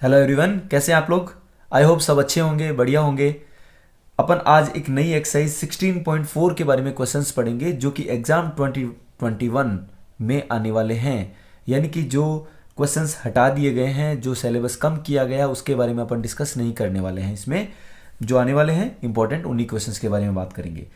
Hello everyone, कैसे हैं आप लोग। आई होप सब अच्छे होंगे, बढ़िया होंगे। अपन आज एक नई एक्सरसाइज 16.4 के बारे में क्वेश्चंस पढ़ेंगे जो कि एग्जाम 2021 में आने वाले हैं। यानी कि जो क्वेश्चंस हटा दिए गए हैं, जो सिलेबस कम किया गया, उसके बारे में अपन डिस्कस नहीं करने वाले हैं। इसमें जो आने वाले हैं इंपॉर्टेंट, उन्हीं क्वेश्चंस के बारे में बात करेंगे।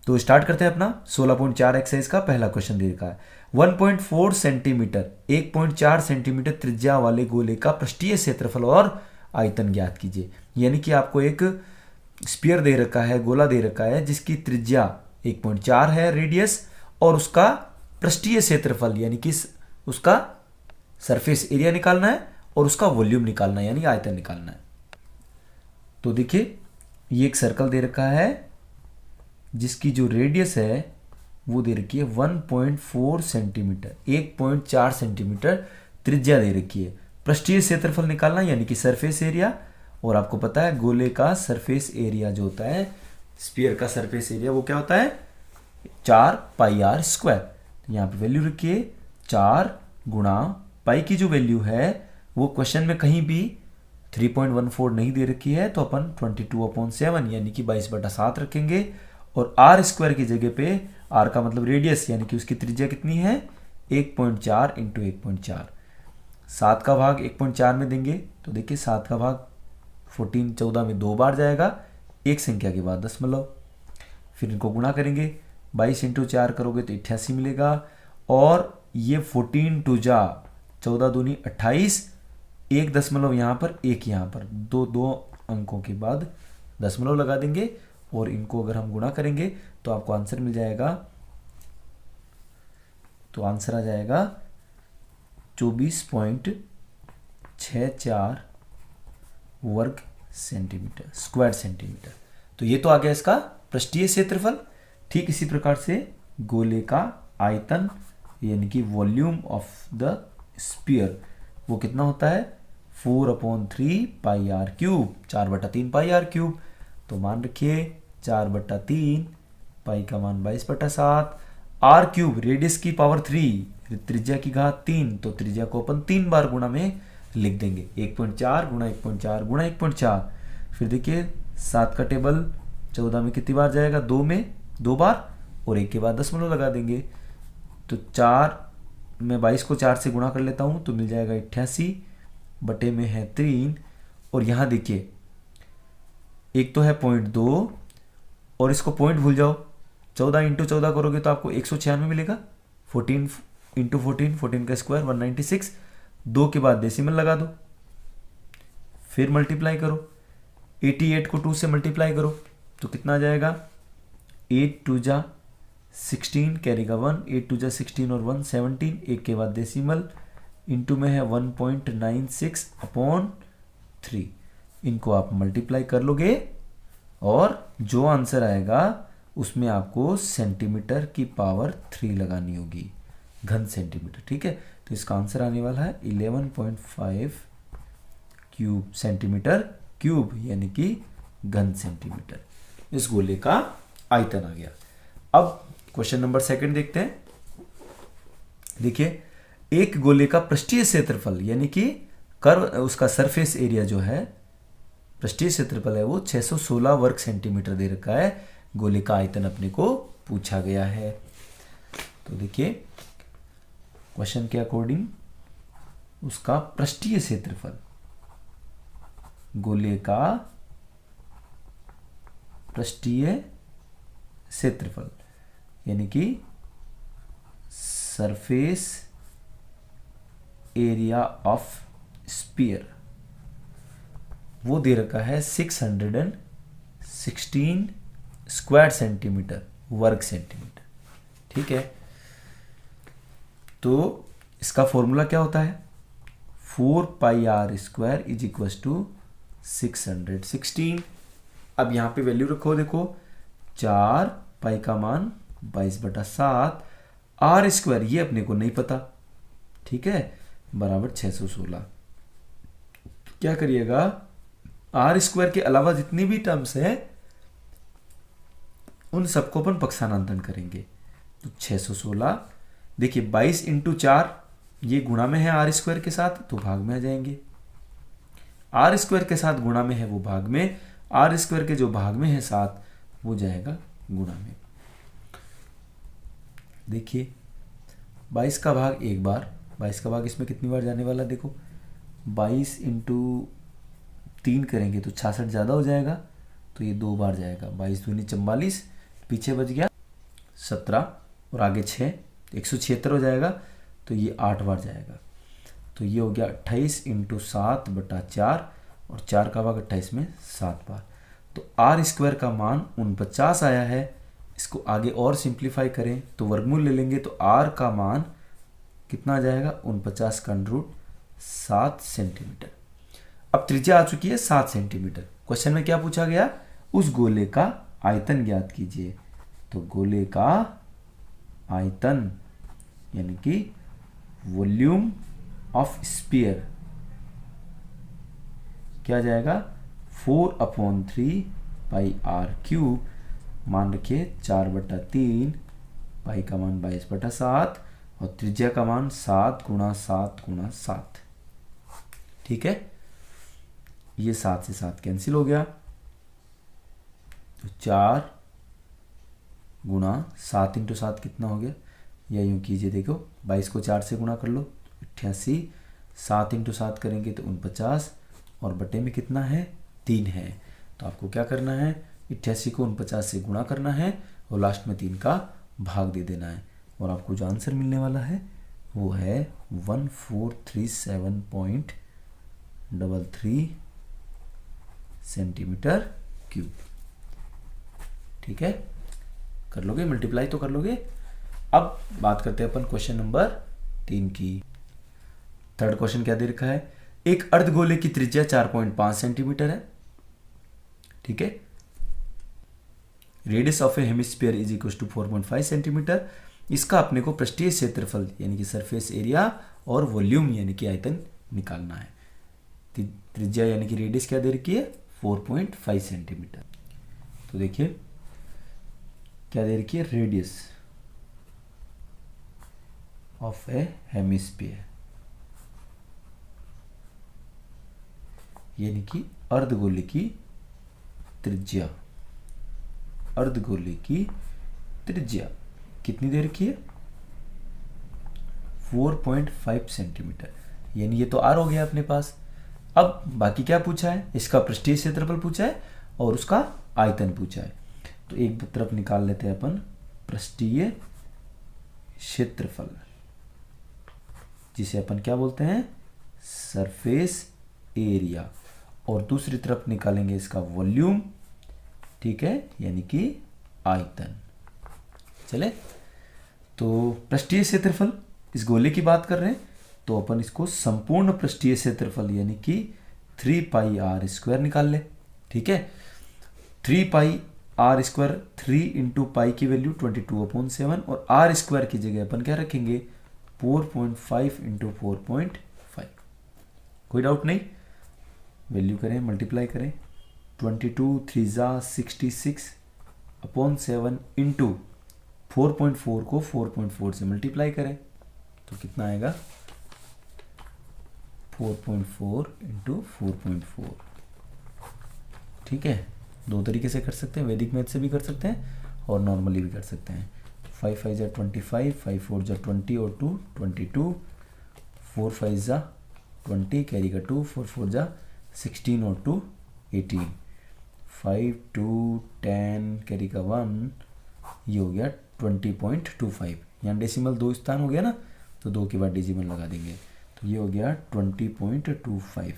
तो स्टार्ट करते हैं अपना 16.4 एक्सरसाइज का पहला क्वेश्चन दे रखा है। 1.4 सेंटीमीटर 1.4 सेंटीमीटर त्रिज्या वाले गोले का पृष्ठीय क्षेत्रफल और आयतन ज्ञात कीजिए। यानी कि आपको एक स्पीयर दे रखा है, गोला दे रखा है जिसकी त्रिज्या 1.4 है रेडियस, और उसका पृष्ठीय क्षेत्रफल यानी कि उसका सरफेस एरिया निकालना है और उसका वॉल्यूम निकालना है यानी आयतन निकालना है। तो देखिए, ये एक सर्कल दे रखा है जिसकी जो रेडियस है वो दे रखी है 1.4 सेंटीमीटर, 1.4 सेंटीमीटर त्रिज्या दे रखी है। पृष्ठीय क्षेत्रफल निकालना यानी कि सरफेस एरिया, और आपको पता है गोले का सरफेस एरिया जो होता है, स्फीयर का सरफेस एरिया, वो क्या होता है 4πr²। यहाँ पे वैल्यू रखिए 4 गुणा पाई की जो वैल्यू है वो क्वेश्चन में कहीं भी 3.14 नहीं दे रखी है, तो अपन 22/7 यानी कि 22/7 रखेंगे। और r² की जगह पे r का मतलब रेडियस यानी कि उसकी त्रिज्या कितनी है 1.4 इंटू 1.4। 7 का भाग 1.4 में देंगे तो देखिए 7 का भाग 14 में 2 बार जाएगा, एक संख्या के बाद दशमलव। फिर इनको गुणा करेंगे, 22 इंटू 4 करोगे तो 88 मिलेगा। और ये 14 टू जा 14 दूनी 28, एक दशमलव यहाँ पर, एक यहाँ पर, दो अंकों के बाद दशमलव लगा देंगे और इनको अगर हम गुणा करेंगे तो आपको आंसर मिल जाएगा। तो आंसर आ जाएगा 24.64 वर्ग सेंटीमीटर, स्क्वायर सेंटीमीटर। तो ये तो आ गया इसका पृष्ठीय क्षेत्रफल। ठीक इसी प्रकार से गोले का आयतन यानी कि वॉल्यूम ऑफ द स्पीयर वो कितना होता है 4/3πr³, 4/3 πr³। तो मान रखिए 4/3, पाई का मान 22/7, r³ रेडियस की पावर 3, त्रिज्या की घात 3, तो त्रिज्या को अपन 3 बार गुणा में लिख देंगे, 1.4 गुणा 1.4 गुणा 1.4। फिर देखिए 7 का टेबल 14 में कितनी बार जाएगा, 2 में 2 बार, और एक के बाद दशमलव लगा देंगे। तो 4 मैं 22 को 4 से गुणा कर लेता हूँ तो मिल जाएगा 88 बटे में है 3। और यहाँ देखिए एक तो है 0.2 और इसको पॉइंट भूल जाओ, 14 इंटू 14 करोगे तो आपको 196 मिलेगा। 14 इंटू 14, 14 का स्क्वायर 196, 2 के बाद डेसिमल लगा दो, फिर मल्टीप्लाई करो, 88 को 2 से मल्टीप्लाई करो तो कितना आ जाएगा 8 टू जा 16, कैरी का 1, 8 टू जा 16 और 1 17, एक के बाद डेसिमल, इंटू में है 1.96/3। इनको आप मल्टीप्लाई कर लोगे और जो आंसर आएगा उसमें आपको सेंटीमीटर की पावर 3 लगानी होगी, घन सेंटीमीटर। ठीक है, तो इसका आंसर आने वाला है 11.5 क्यूब सेंटीमीटर क्यूब यानी कि घन सेंटीमीटर। इस गोले का आयतन आ गया। अब क्वेश्चन नंबर 2 देखते हैं। देखिए, एक गोले का पृष्ठीय क्षेत्रफल यानी कि कर्व, उसका सरफेस एरिया जो है, पृष्ठीय क्षेत्रफल है वो 616 वर्ग सेंटीमीटर दे रखा है। गोले का आयतन अपने को पूछा गया है। तो देखिए क्वेश्चन के अकॉर्डिंग उसका पृष्ठीय क्षेत्रफल, गोले का पृष्ठीय क्षेत्रफल यानी कि सरफेस एरिया ऑफ स्पीयर वो दे रखा है 616 स्क्वायर सेंटीमीटर, वर्ग सेंटीमीटर। ठीक है, तो इसका फॉर्मूला क्या होता है 4πr² = 616। अब यहां पे वैल्यू रखो, देखो 4, पाई का मान 22/7, r² ये अपने को नहीं पता, ठीक है, बराबर 616। क्या करिएगा r² के अलावा जितनी भी टर्म्स है उन सबको अपन पक्षांतरण करेंगे। तो 616, देखिए 22 इंटू 4 ये गुणा में है r² के साथ तो भाग में आ जाएंगे, आर स्क्वायर के साथ गुणा में है वो भाग में, आर स्क्वायर के जो भाग में है 7 वो जाएगा गुणा में। देखिए 22 का भाग एक बार, 22 का भाग इसमें कितनी बार जाने वाला, देखो 22 इंटू 3 करेंगे तो 66 ज़्यादा हो जाएगा, तो ये 2 बार जाएगा। 22 दूनी 44, पीछे बच गया 17 और आगे 6, 176 हो जाएगा, तो ये 8 बार जाएगा। तो ये हो गया 28 इंटू 7/4 और 4 का भाग 28 में 7 बार। तो आर स्क्वायर का मान 49 आया है। इसको आगे और सिंप्लीफाई करें तो वर्गमूल ले लेंगे, तो आर का मान कितना आ जाएगा, 49 का अंडर रूट 7 सेंटीमीटर। अब त्रिज्या आ चुकी है 7 सेंटीमीटर। क्वेश्चन में क्या पूछा गया, उस गोले का आयतन ज्ञात कीजिए। तो गोले का आयतन यानी कि वॉल्यूम ऑफ स्फीयर क्या जाएगा, 4/3 पाई आर क्यूब, मान रखिए 4/3, पाई का मान 22/7 और त्रिज्या का मान 7 × 7 × 7। ठीक है, ये 7 से 7 कैंसिल हो गया, तो 4 × 7 × 7 कितना हो गया, या यूँ कीजिए, देखो 22 को 4 से गुणा कर लो 88, 7 × 7 करेंगे तो 49 और बटे में कितना है, 3 है। तो आपको क्या करना है, 88 को 49 से गुणा करना है और लास्ट में 3 का भाग दे देना है, और आपको जो आंसर मिलने वाला है वो है 1437.33 सेंटीमीटर क्यूब। ठीक है, कर लोगे, मल्टीप्लाई तो कर लोगे। अब बात करते हैं अपन क्वेश्चन नंबर 3 की। थर्ड क्वेश्चन क्या दे रखा है, एक अर्धगोले की त्रिज्या 4.5 सेंटीमीटर है। ठीक है, radius of a hemisphere is equal to 4.5 centimetre. इसका अपने को पृष्ठीय क्षेत्रफल यानी कि सरफेस एरिया और वॉल्यूम यानी कि आयतन निकालना है। त्रिज्या यानी कि रेडियस क्या दे रखी है, 4.5 सेंटीमीटर। तो देखिए क्या दे रखी है, रेडियस ऑफ ए हेमिस्फीयर यानी कि अर्धगोले की त्रिज्या, अर्धगोले की त्रिज्या कितनी दे रखी है, 4.5 सेंटीमीटर, यानी ये तो आर हो गया अपने पास। अब बाकी क्या पूछा है, इसका पृष्ठीय क्षेत्रफल पूछा है और उसका आयतन पूछा है। तो एक तरफ निकाल लेते हैं अपन पृष्ठीय क्षेत्रफल, जिसे अपन क्या बोलते हैं, सरफेस एरिया, और दूसरी तरफ निकालेंगे इसका वॉल्यूम। ठीक है, यानी कि आयतन। चले, तो पृष्ठीय क्षेत्रफल, इस गोले की बात कर रहे हैं तो अपन इसको संपूर्ण पृष्ठीय क्षेत्रफल यानी कि 3 पाई आर स्क्वायर निकाल ले। ठीक है, 3 पाई आर स्क्वायर, 3 इंटू पाई की वैल्यू 22/7 और आर स्क्वायर की जगह अपन क्या रखेंगे, 4.5 इंटू 4.5। कोई डाउट नहीं, वैल्यू करें, मल्टीप्लाई करें, 22 3 66/7 इंटू 4.4 को 4.4 से मल्टीप्लाई करें तो कितना आएगा, 4.4 इंटू 4.4। ठीक है, दो तरीके से कर सकते हैं, वैदिक मैथ से भी कर सकते हैं और नॉर्मली भी कर सकते हैं। 5 5 जा 25, 5 4 जा 20 और 2 22, 4 5 जा 20, कैरी का 2, 4 4 जा 16 और 2 18, 5 2 10 कैरी का 1, ये हो गया 20.25। यहाँ डेसिमल 2 स्थान हो गया ना, तो 2 के बाद डेसिमल लगा देंगे, तो ये हो गया 20.25।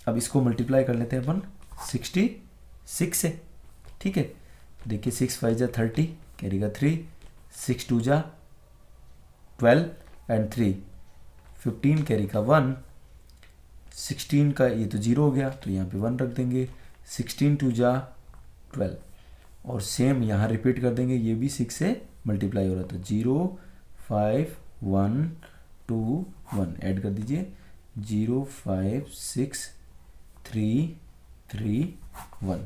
अब इसको मल्टीप्लाई कर लेते हैं अपन 66 से। ठीक है, देखिए 6 5 जा 30, कैरी का 3, 6 2 जा 12 एंड 3 15, कैरी का 1, 16 का ये तो 0 हो गया तो यहाँ पे 1 रख देंगे, 16 2 जा 12 और सेम यहाँ रिपीट कर देंगे, ये भी 6 से मल्टीप्लाई हो रहा था, 0 5 1 2 1 ऐड कर दीजिए, 0 5 6 3 3 1।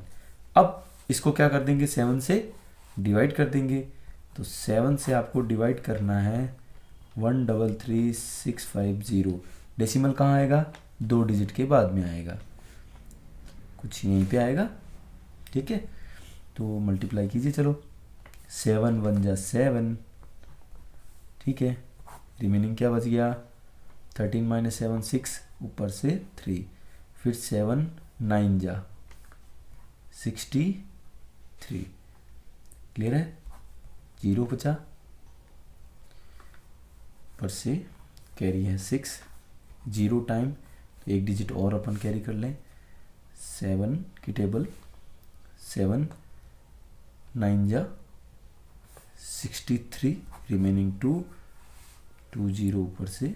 अब इसको क्या कर देंगे, 7 से डिवाइड कर देंगे, तो 7 से आपको डिवाइड करना है 133650। डेसिमल कहाँ आएगा, 2 डिजिट के बाद में आएगा, कुछ यहीं पे आएगा, ठीक है। तो मल्टीप्लाई कीजिए, चलो 7 1 जा 7, ठीक है। रिमेनिंग क्या बच गया, 13 माइनस 7 6, ऊपर से 3, फिर 7 9 जा 63, क्लियर है। 0 बचा, ऊपर से कैरी है 6, 0 टाइम, तो एक डिजिट और अपन कैरी कर लें, 7 की टेबल, 7 9 जा 63, रिमेनिंग 2 2 0 ऊपर से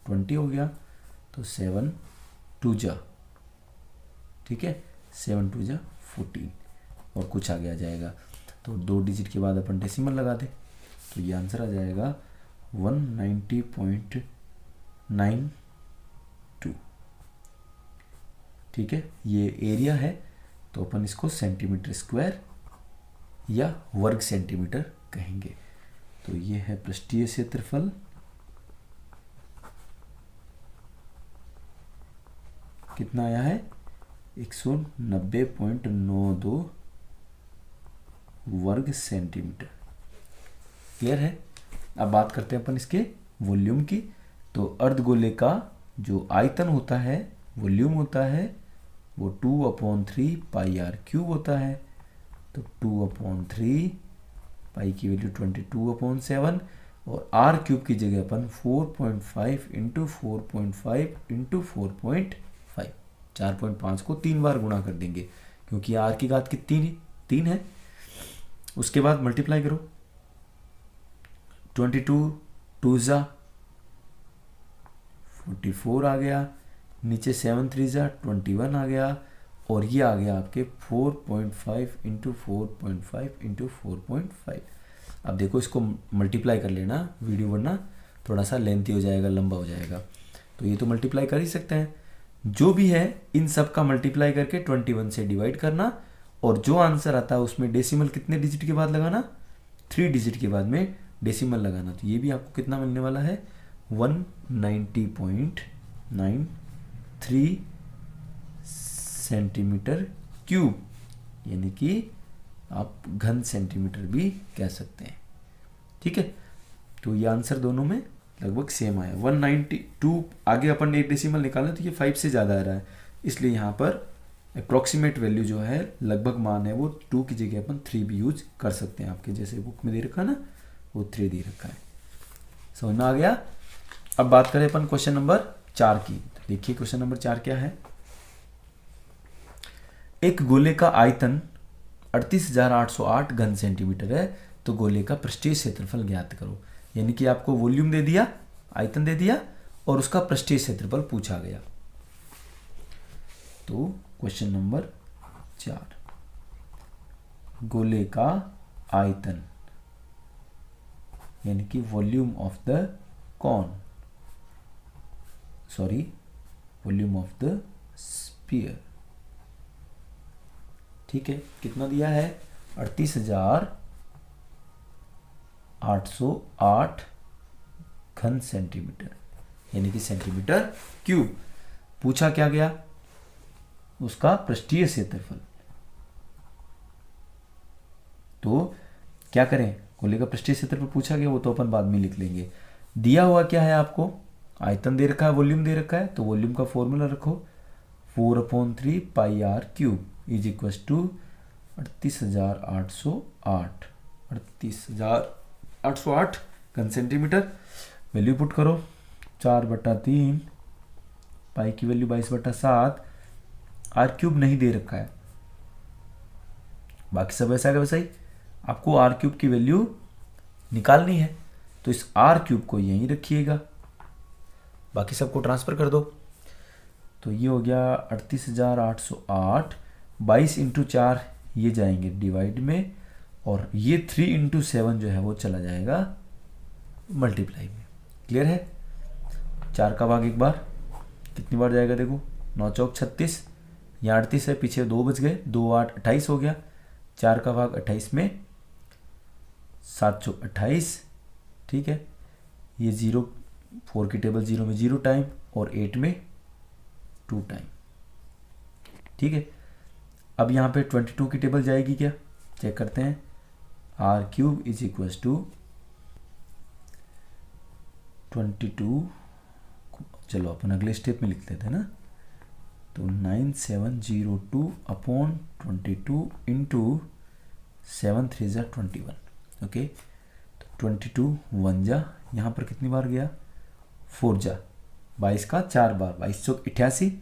20 हो गया, तो 7 2 जा, ठीक है, 7 2 जा 14, और कुछ आगे आ जाएगा। तो 2 डिजिट के बाद अपन डेसिमल लगा दें, तो ये आंसर आ जाएगा 190.92, ठीक है। ये एरिया है, तो अपन इसको सेंटीमीटर स्क्वायर या वर्ग सेंटीमीटर कहेंगे। तो ये है पृष्ठीय क्षेत्रफल, कितना आया है, 190.92 वर्ग सेंटीमीटर, क्लियर है। अब बात करते हैं अपन इसके वॉल्यूम की। तो अर्धगोले का जो आयतन होता है, वॉल्यूम होता है, वो 2/3 पाई आर क्यूब होता है। तो 2/3 पाई की वैल्यू 22/7, और आर क्यूब की जगह अपन 4.5 इंटू 4.5 इंटू 4.5, 4.5 को 3 बार गुणा कर देंगे, क्योंकि आर की घात कितनी 3 है। उसके बाद मल्टीप्लाई करो, 22 2 जा 44 आ गया, नीचे 7 3 जा 21 आ गया, और ये आ गया आपके 4.5 इंटू 4.5 इंटू 4.5। अब देखो इसको मल्टीप्लाई कर लेना, वीडियो वरना थोड़ा सा लेंथी हो जाएगा, लंबा हो जाएगा। तो ये तो मल्टीप्लाई कर ही सकते हैं, जो भी है इन सब का मल्टीप्लाई करके 21 से डिवाइड करना, और जो आंसर आता है उसमें डेसिमल कितने डिजिट के बाद लगाना, 3 डिजिट के बाद में डेसिमल लगाना। तो ये भी आपको कितना मिलने वाला है, 190.93 सेंटीमीटर क्यूब, यानी कि आप घन सेंटीमीटर भी कह सकते हैं, ठीक है। तो ये आंसर दोनों में लगभग सेम आया। 192 आगे अपन ने एक डेसिमल निकाला, तो ये 5 से ज़्यादा आ रहा है, इसलिए यहाँ पर अप्रॉक्सीमेट वैल्यू जो है, लगभग मान है, वो 2 की जगह अपन 3 भी यूज कर सकते हैं। आपके जैसे बुक में दे रखा है ना, वो 3 दे रखा है, समझ में आ गया। अब बात करें अपन क्वेश्चन नंबर 4 की। तो देखिए क्वेश्चन नंबर 4 क्या है। एक गोले का आयतन 38,808 घन सेंटीमीटर है, तो गोले का पृष्ठीय क्षेत्रफल ज्ञात करो। यानी कि आपको वॉल्यूम दे दिया, आयतन दे दिया, और उसका पृष्ठीय क्षेत्रफल पूछा गया। तो क्वेश्चन नंबर 4, गोले का आयतन यानी कि volume of the cone, sorry volume of the sphere, ठीक है, कितना दिया है, 38,808 घन सेंटीमीटर, यानी कि सेंटीमीटर क्यूब। पूछा क्या गया, उसका पृष्ठीय क्षेत्रफल। तो क्या करें, गोले का पृष्ठीय क्षेत्रफल पूछा गया, वो तो अपन बाद में लिख लेंगे। दिया हुआ क्या है आपको, आयतन दे रखा है, वॉल्यूम दे रखा है, तो वॉल्यूम का फॉर्मूला रखो, 4/3 pi r cube is equal to 38,808, 38,808 घन सेंटीमीटर। वैल्यू पुट करो, 4/3, पाई की वैल्यू 22/7, आर क्यूब नहीं दे रखा है, बाकी सब ऐसा है वैसा ही। आपको आर क्यूब की वैल्यू निकालनी है, तो इस आर क्यूब को यहीं रखिएगा, बाकी सबको ट्रांसफर कर दो। तो ये हो गया 38,808, 22 इंटू 4 ये जाएंगे डिवाइड में, और ये 3 इंटू 7 जो है वो चला जाएगा मल्टीप्लाई में। क्लियर है। 4 का भाग एक बार, कितनी बार जाएगा देखो, 9 चौक 36, यहाँ 38 है, पीछे 2 बच गए, 2 8 28 हो गया। 4 का भाग 28 में, 7 चौक 28, ठीक है। ये 0, 4 की टेबल 0 में 0 टाइम, और 8 में 2 टाइम, ठीक है। अब यहाँ पे 22 की टेबल जाएगी क्या, चेक करते हैं। R cube is equals to 22, चलो अपन अगले स्टेप में लिख लेते हैं ना, तो 9702 अपॉन 22 इंटू 7 3 जा 21, ओके। तो 22 1 जा, यहाँ पर कितनी बार गया, 4 जा, 22 का 4 बार, 22 चौक 88,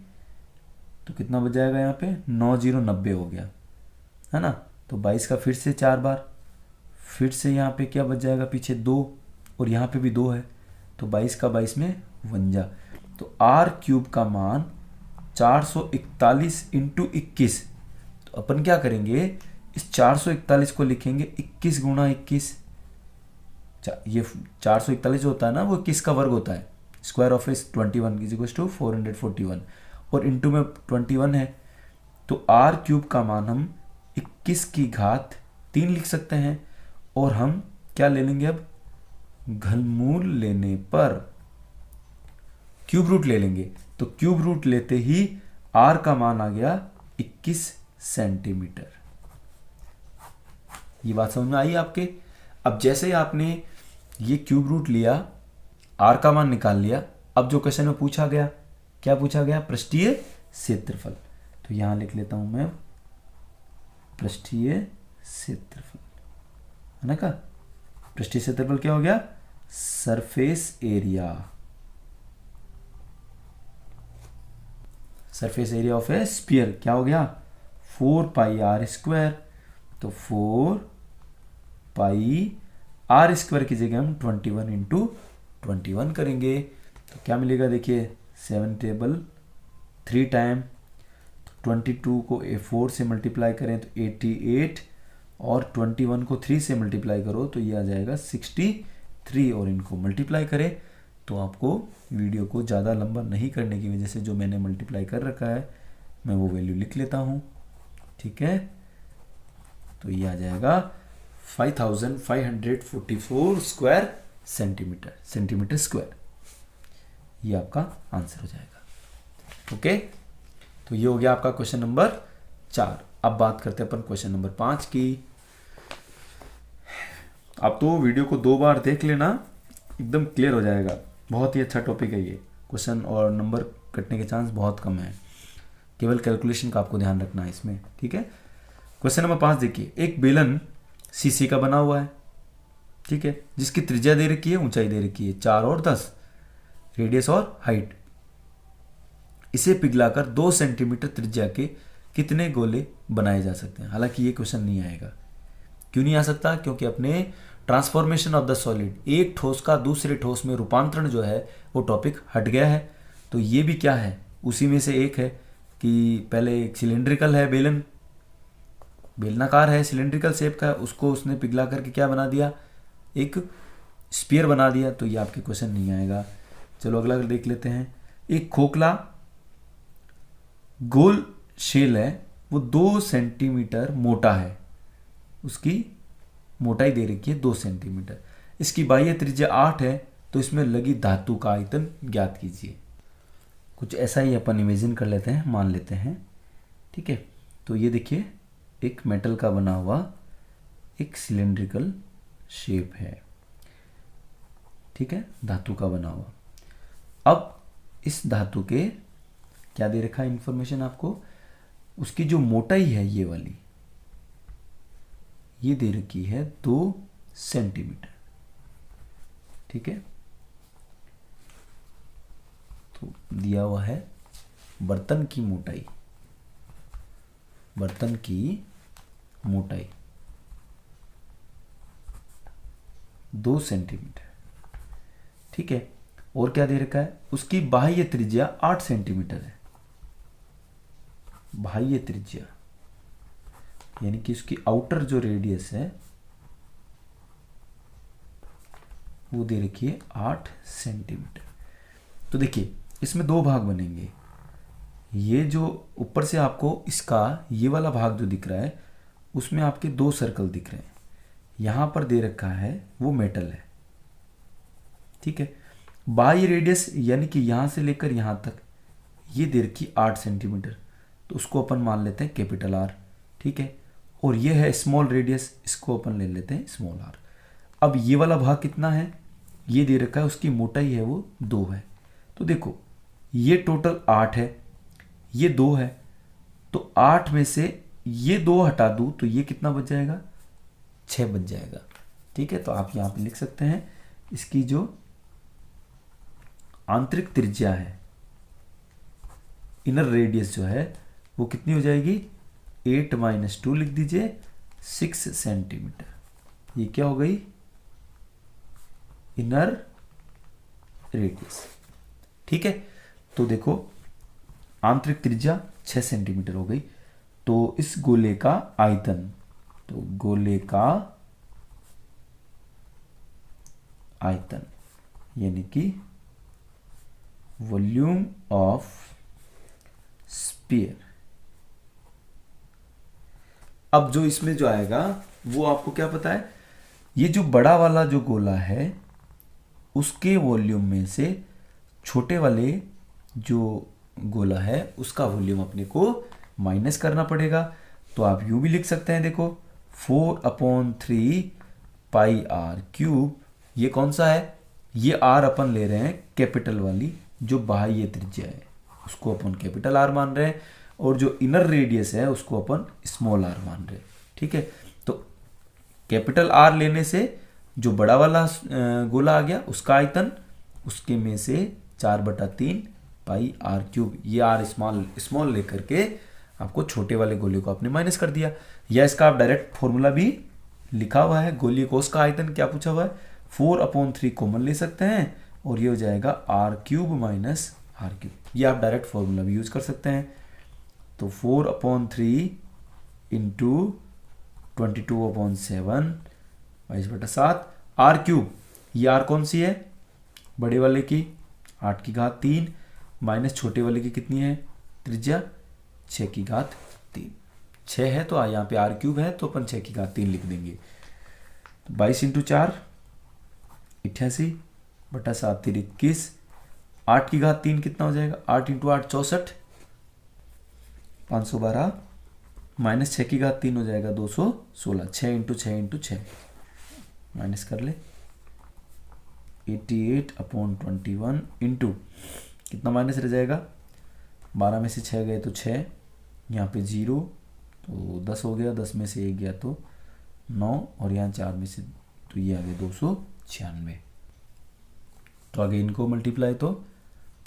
तो कितना बच जाएगा यहाँ पे, 9090 हो गया, है ना। तो 22 का फिर से 4 बार, फिर से यहाँ पे क्या बच जाएगा, पीछे 2 और यहाँ पे भी 2 है, तो 22 का 22 में 1 जा। तो आर क्यूब का मान 441 इंटू 21, तो अपन क्या करेंगे, इस 441 को लिखेंगे 21 गुणा 21, ये 441 जो होता है ना वो 21 का वर्ग होता है, स्क्वायर ऑफ इस 21 इज इक्वल टू 441, और इंटू में 21 है, तो आर क्यूब का मान हम 21 की घात 3 लिख सकते हैं, और हम क्या ले लेंगे अब, घनमूल लेने पर क्यूब रूट ले लेंगे, तो क्यूब रूट लेते ही आर का मान आ गया 21 सेंटीमीटर। ये बात समझ में आई आपके। अब जैसे ही आपने ये क्यूब रूट लिया, आर का मान निकाल लिया, अब जो क्वेश्चन में पूछा गया, क्या पूछा गया, पृष्ठीय क्षेत्रफल। तो यहां लिख लेता हूं मैं पृष्ठीय क्षेत्रफल, है ना। का पृष्ठीय क्षेत्रफल क्या हो गया, surface area, surface area of A sphere क्या हो गया, 4 पाई आर स्क्वायर। तो 4 पाई आर स्क्वायर की जगह हम 21 इंटू 21 करेंगे, तो क्या मिलेगा, देखिए 7 टेबल 3 टाइम, तो 22 को 4 से मल्टीप्लाई करें तो 88, और 21 को 3 से मल्टीप्लाई करो तो ये आ जाएगा 63, और इनको मल्टीप्लाई करें तो आपको वीडियो को ज़्यादा लंबा नहीं करने की वजह से जो मैंने मल्टीप्लाई कर रखा है मैं वो वैल्यू लिख लेता हूँ, ठीक है। तो ये आ जाएगा 5544 स्क्वायर सेंटीमीटर, सेंटीमीटर स्क्वायर, ये आपका आंसर हो जाएगा, ओके। तो ये हो गया आपका क्वेश्चन नंबर 4। अब बात करते हैं अपन क्वेश्चन नंबर 5 की। आप तो वीडियो को 2 बार देख लेना, एकदम क्लियर हो जाएगा, बहुत ही अच्छा टॉपिक है ये, क्वेश्चन और नंबर कटने के चांस बहुत कम है, केवल कैलकुलेशन का आपको ध्यान रखना है इसमें, ठीक है। क्वेश्चन नंबर 5 देखिए, एक बेलन सीसी का बना हुआ है, ठीक है, जिसकी त्रिज्या दे रखी है, ऊंचाई दे रखी है 4 और 10, रेडियस और हाइट। इसे पिघलाकर 2 सेंटीमीटर त्रिज्या के कितने गोले बनाए जा सकते हैं। हालांकि ये क्वेश्चन नहीं आएगा, क्यों नहीं आ सकता, क्योंकि अपने ट्रांसफॉर्मेशन ऑफ द सॉलिड, एक ठोस का दूसरे ठोस में रूपांतरण जो है वो टॉपिक हट गया है। तो ये भी क्या है, उसी में से एक है कि पहले एक सिलेंड्रिकल है बेलन, बेलनाकार है, सिलेंड्रिकल शेप का है, उसको उसने पिघला करके क्या बना दिया, एक स्फीयर बना दिया, तो ये आपके क्वेश्चन नहीं आएगा। चलो अगला देख लेते हैं। एक खोखला गोल शेल है, वो 2 सेंटीमीटर मोटा है, उसकी मोटाई दे रखी है 2 सेंटीमीटर, इसकी बाह्य त्रिज्या 8 है, तो इसमें लगी धातु का आयतन ज्ञात कीजिए। कुछ ऐसा ही अपन इमेजिन कर लेते हैं, मान लेते हैं, ठीक है। तो ये देखिए एक मेटल का बना हुआ एक सिलेंड्रिकल शेप है, ठीक है, धातु का बना हुआ। अब इस धातु के क्या दे रखा है इंफॉर्मेशन आपको, उसकी जो मोटाई है ये वाली, ये दे रखी है 2 सेंटीमीटर, ठीक है। तो दिया हुआ है बर्तन की मोटाई, बर्तन की मोटाई 2 सेंटीमीटर, ठीक है। और क्या दे रखा है, उसकी बाह्य त्रिज्या 8 सेंटीमीटर है, बाह्य त्रिज्या यानी कि उसकी आउटर जो रेडियस है वो दे रखी है 8 सेंटीमीटर। तो देखिए इसमें 2 भाग बनेंगे, ये जो ऊपर से आपको इसका ये वाला भाग जो दिख रहा है उसमें आपके 2 सर्कल दिख रहे हैं, यहां पर दे रखा है वो मेटल है, ठीक है। बाह्य रेडियस यानी कि यहां से लेकर यहां तक ये दे रखी 8 सेंटीमीटर, तो उसको अपन मान लेते हैं कैपिटल आर। ठीक है। और ये है स्मॉल रेडियस, इसको अपन ले लेते हैं स्मॉल आर। अब ये वाला भाग कितना है, ये दे रखा है, उसकी मोटाई है वो 2 है। तो देखो ये टोटल 8 है, ये 2 है, तो 8 में से ये 2 हटा दूँ तो ये कितना बच जाएगा, 6 बच जाएगा। ठीक है, तो आप यहाँ पे लिख सकते हैं इसकी जो आंतरिक त्रिज्या है, इनर रेडियस जो है वो कितनी हो जाएगी, 8 - 2 लिख दीजिए, 6 सेंटीमीटर। ये क्या हो गई, इनर रेडियस। ठीक है, तो देखो आंतरिक त्रिज्या 6 सेंटीमीटर हो गई। तो इस गोले का आयतन, तो गोले का आयतन यानी कि वॉल्यूम ऑफ स्फीयर, अब जो इसमें जो आएगा वो आपको क्या पता है, ये जो बड़ा वाला जो गोला है उसके वॉल्यूम में से छोटे वाले जो गोला है उसका वॉल्यूम अपने को माइनस करना पड़ेगा। तो आप यूं भी लिख सकते हैं, देखो 4/3 पाई आर क्यूब। ये कौन सा है, ये आर अपन ले रहे हैं कैपिटल वाली, जो बाह्य त्रिज्या है उसको अपन कैपिटल आर मान रहे हैं, और जो इनर रेडियस है उसको अपन स्मॉल आर मान रहे हैं। ठीक है, तो कैपिटल आर लेने से जो बड़ा वाला गोला आ गया उसका आयतन, उसके में से 4/3 पाई आर क्यूब, ये आर स्मॉल लेकर के आपको छोटे वाले गोले को आपने माइनस कर दिया। या इसका आप डायरेक्ट फॉर्मूला भी लिखा हुआ है, गोली कोस का आयतन क्या पूछा हुआ है, 4/3 कॉमन ले सकते हैं और ये हो जाएगा R cube minus R cube. ये आप डायरेक्ट फॉर्मूला भी यूज कर सकते हैं। तो 4/3 इंटू 22/7 22/7 आर क्यूब, ये आर कौन सी है, बड़े वाले की 8⁻³ माइनस छोटे वाले की कितनी है त्रिज्या, 6⁻3। 6 है तो यहाँ पे आर क्यूब है तो अपन 6⁻3 लिख देंगे। तो 22 × 4 88/7 21, 8⁻3 कितना हो जाएगा, 8 × 8 64, 512 माइनस 6⁻3 हो जाएगा 216, 6 × 6 × 6 माइनस कर ले, 88/21 इंटू कितना माइनस रह जाएगा, 12 में से 6 गए तो 6, यहाँ पे 0 तो 10 हो गया, 10 में से 1 गया तो 9, और यहाँ 4 में से तो ये आ गया 296। तो आगे इनको मल्टीप्लाई तो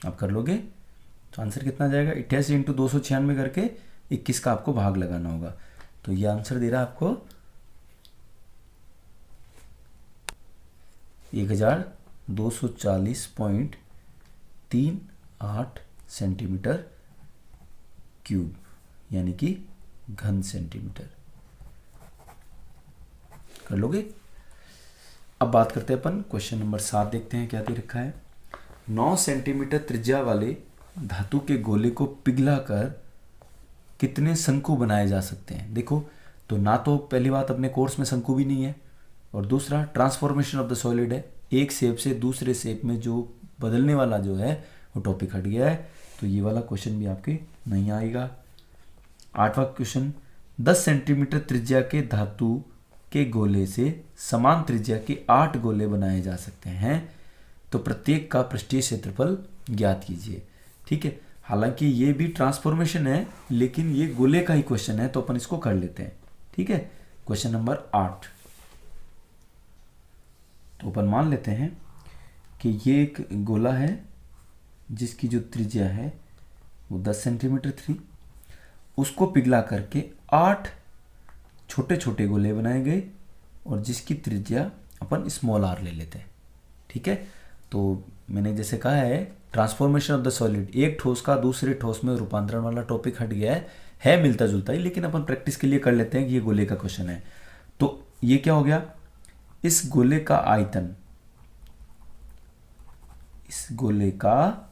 आप कर लोगे, तो आंसर कितना जाएगा, 88 × 296 करके 21 का आपको भाग लगाना होगा। तो ये आंसर दे रहा है आपको 1240.38 सेंटीमीटर क्यूब, यानी कि घन सेंटीमीटर। कर लोगे। अब बात करते हैं अपन क्वेश्चन नंबर 7, देखते हैं क्या दे रखा है। 9 सेंटीमीटर त्रिज्या वाले धातु के गोले को पिघलाकर कितने शंकु बनाए जा सकते हैं। देखो, तो ना तो पहली बात अपने कोर्स में शंकु भी नहीं है, और दूसरा ट्रांसफॉर्मेशन ऑफ द सॉलिड है, एक शेप से दूसरे शेप में जो बदलने वाला जो है वो टॉपिक हट गया है, तो ये वाला क्वेश्चन भी आपके नहीं आएगा। 8वां क्वेश्चन, 10 सेंटीमीटर त्रिज्या के धातु के गोले से समान त्रिज्या के 8 गोले बनाए जा सकते हैं, तो प्रत्येक का पृष्ठीय क्षेत्रफल ज्ञात कीजिए। ठीक है, हालांकि ये भी ट्रांसफॉर्मेशन है लेकिन ये गोले का ही क्वेश्चन है, तो अपन इसको कर लेते हैं। ठीक है, क्वेश्चन नंबर 8, तो अपन मान लेते हैं कि ये एक गोला है जिसकी जो त्रिज्या है वो 10 सेंटीमीटर थी, उसको पिघला करके 8 छोटे छोटे गोले बनाए गए और जिसकी त्रिज्या अपन स्मॉल आर ले लेते हैं। ठीक है, तो मैंने जैसे कहा है ट्रांसफॉर्मेशन ऑफ द सॉलिड, एक ठोस का दूसरे ठोस में रूपांतरण वाला टॉपिक हट गया है मिलता जुलता ही, लेकिन अपन प्रैक्टिस के लिए कर लेते हैं कि ये गोले का क्वेश्चन है। तो ये क्या हो गया, इस गोले का आयतन, इस गोले का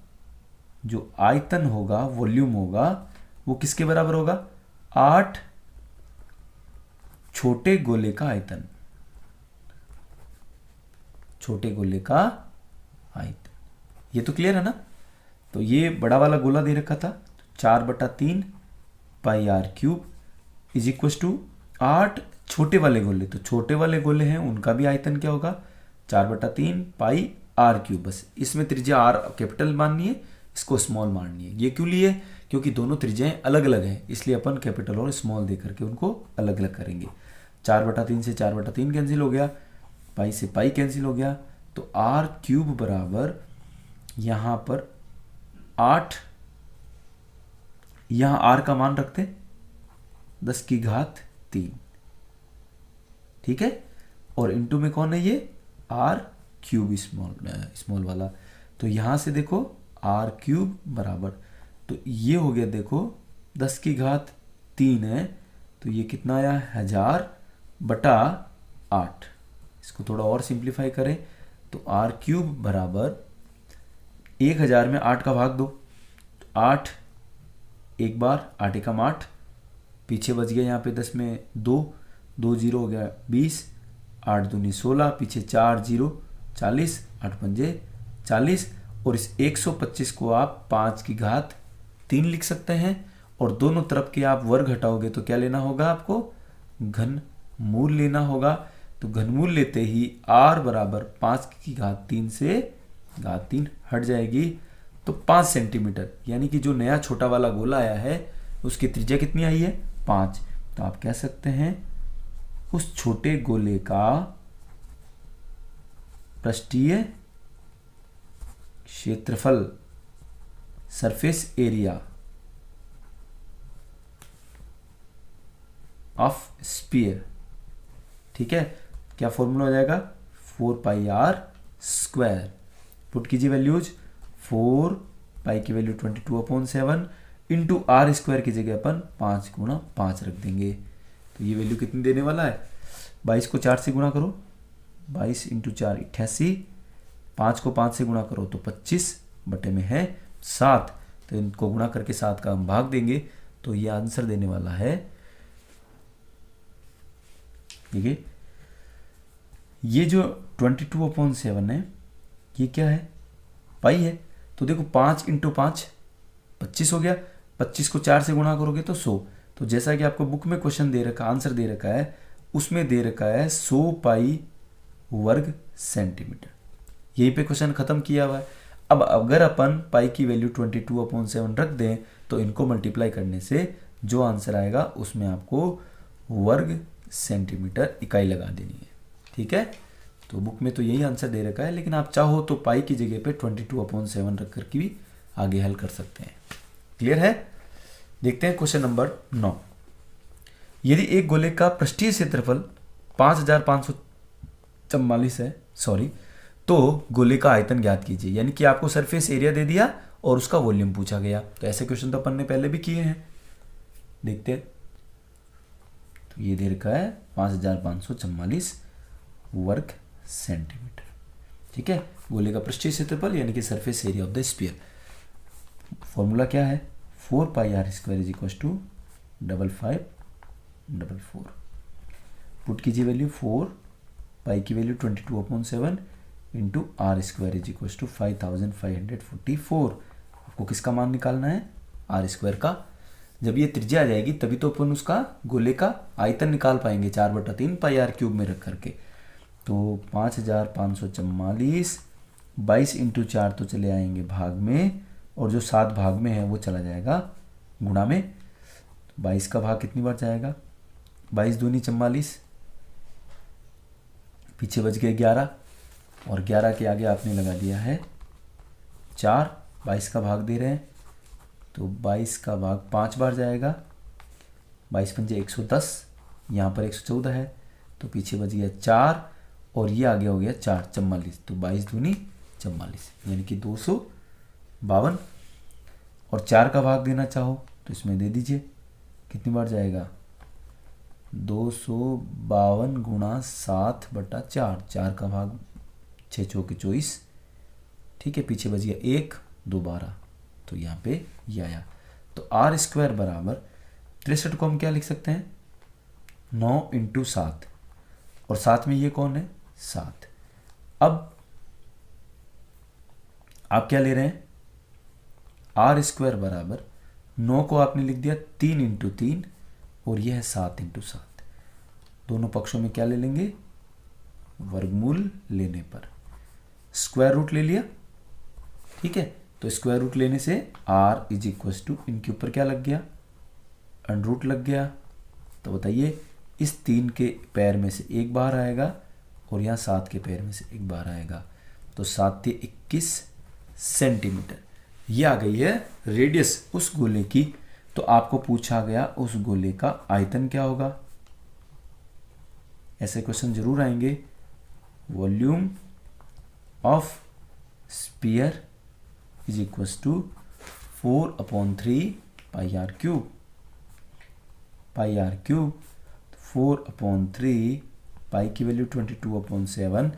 जो आयतन होगा, वॉल्यूम होगा, वो किसके बराबर होगा, 8 छोटे गोले का आयतन, छोटे गोले का आयतन। ये तो क्लियर है ना। तो ये बड़ा वाला गोला दे रखा था 4/3 pi r cube, is equal to 8 छोटे वाले गोले, तो छोटे वाले गोले हैं उनका भी आयतन क्या होगा 4/3 पाई आर क्यूब। बस इसमें त्रिज्या आर कैपिटल माननी है, इसको स्मॉल माननी है। ये क्यों लिए, क्योंकि दोनों त्रिज्याएं अलग अलग हैं, इसलिए अपन कैपिटल और स्मॉल दे करके उनको अलग अलग करेंगे। 4/3 से 4/3 कैंसिल हो गया, पाई से पाई कैंसिल हो गया, तो आर क्यूब बराबर यहाँ पर 8, यहाँ आर का मान रखते 10⁻3, ठीक है, और इनटू में कौन है ये आर क्यूब स्मॉल वाला, तो यहाँ से देखो आर क्यूब बराबर, तो ये हो गया देखो 10⁻3 है, तो ये कितना आया 1000/8। इसको थोड़ा और सिंप्लीफाई करें तो आर क्यूब बराबर 1000 में 8 का भाग दो, तो 8 एक बार, 8 एकम 8, पीछे बच गया यहाँ पे 10 में 2, 2 0 हो गया 20, 8 दूनी 16, पीछे 4 0 40, 8 पंजे 40, और इस 125 को आप 5⁻3 लिख सकते हैं, और दोनों तरफ के आप वर्ग हटाओगे तो क्या लेना होगा आपको घनमूल लेना होगा। तो घनमूल लेते ही r बराबर 5⁻3 से 3 हट जाएगी, तो 5 सेंटीमीटर, यानी कि जो नया छोटा वाला गोला आया है उसकी त्रिज्या कितनी आई है 5। तो आप कह सकते हैं उस छोटे गोले का पृष्ठीय क्षेत्रफल सरफेस एरिया ऑफ स्पीयर, ठीक है, क्या फॉर्मूला हो जाएगा 4πr²। पुट कीजिए वैल्यूज, 4 पाई की वैल्यू 22/7 इंटू आर स्क्वायर की जगह अपन 5 रख देंगे, तो ये वैल्यू कितनी देने वाला है 22 को 4 से गुणा करो, 22 इंटू 4 88, 5 को 5 से गुणा करो तो 25 बटे में है 7, तो इनको गुणा करके 7 का हम भाग देंगे, तो ये आंसर देने वाला है, देखिए ये जो 22/7 है ये क्या है पाई है, तो देखो 5 इंटू 5 25 हो गया, 25 को 4 से गुणा करोगे तो 100, तो जैसा कि आपको बुक में क्वेश्चन दे रखा आंसर दे रखा है उसमें दे रखा है 100 पाई वर्ग सेंटीमीटर, यहीं पे क्वेश्चन खत्म किया हुआ है। अब अगर अपन पाई की वैल्यू 22/7 रख दें तो इनको मल्टीप्लाई करने से जो आंसर आएगा उसमें आपको वर्ग सेंटीमीटर इकाई लगा देनी है, ठीक है। तो बुक में तो यही आंसर दे रखा है, लेकिन आप चाहो तो पाई की जगह पे 22/7 रख कर के भी आगे हल कर सकते हैं। क्लियर है। देखते हैं क्वेश्चन नंबर 9। यदि एक गोले का पृष्ठीय क्षेत्रफल 5544 है, तो गोले का आयतन ज्ञात कीजिए, यानी कि आपको सरफेस एरिया दे दिया और उसका वॉल्यूम पूछा गया। तो ऐसे क्वेश्चन तो अपन ने पहले भी किए हैं, देखते हैं। तो ये दे रखा है 5544 वर्ग सेंटीमीटर, ठीक है, गोले का पृष्ठीय क्षेत्रफल यानी कि surface area of the sphere. Formula क्या है 4πr² = 5544। पुट कीजिए वैल्यू 4 पाई की वैल्यू 22/7 इंटू r² = 5544। आपको किसका मान निकालना है r² का। जब ये त्रिज्या आ जाएगी तभी तो अपन उसका गोले का आयतन निकाल पाएंगे 4/3 πr³ में रख करके। तो 5544 22 इंटू 4 तो चले आएंगे भाग में, और जो 7 भाग में है वो चला जाएगा गुणा में। 22 का भाग कितनी बार जाएगा 22 दूनी 44, पीछे बच गए 11, और 11 के आगे आपने लगा दिया है 4। 22 का भाग दे रहे हैं तो 22 का भाग 5 बार जाएगा, 22 पंजे 110, यहाँ पर 114 है तो पीछे बच गया 4, और ये आगे हो गया 4 44, तो 22 दूनी 44 यानी कि 252। और 4 का भाग देना चाहो तो इसमें दे दीजिए, कितनी बार जाएगा 252 गुणा 7/4, 4 का भाग 6 चौके 24, ठीक है, पीछे बच गया 1 2 12, तो यहाँ पे ये आया। तो r² बराबर 63 को हम क्या लिख सकते हैं 9 इंटू 7, और साथ में ये कौन है 7। अब आप क्या ले रहे हैं r² बराबर 9 को आपने लिख दिया 3 इंटू 3 और यह है 7 × 7। दोनों पक्षों में क्या ले लेंगे, वर्गमूल लेने पर स्क्वायर रूट ले लिया। ठीक है, तो स्क्वायर रूट लेने से r इज इक्वल टू, इनके ऊपर क्या लग गया, अंडर रूट लग गया। तो बताइए इस 3 के पैर में से एक बाहर आएगा और यहाँ 7 के पैर में से एक बाहर आएगा, तो 7 × 21 सेंटीमीटर। ये आ गई है रेडियस उस गोले की। तो आपको पूछा गया उस गोले का आयतन क्या होगा, ऐसे क्वेश्चन जरूर आएंगे। Volume of sphere is equal to 4/3 πr³। πr³, 4/3, pi की वैल्यू 22/7,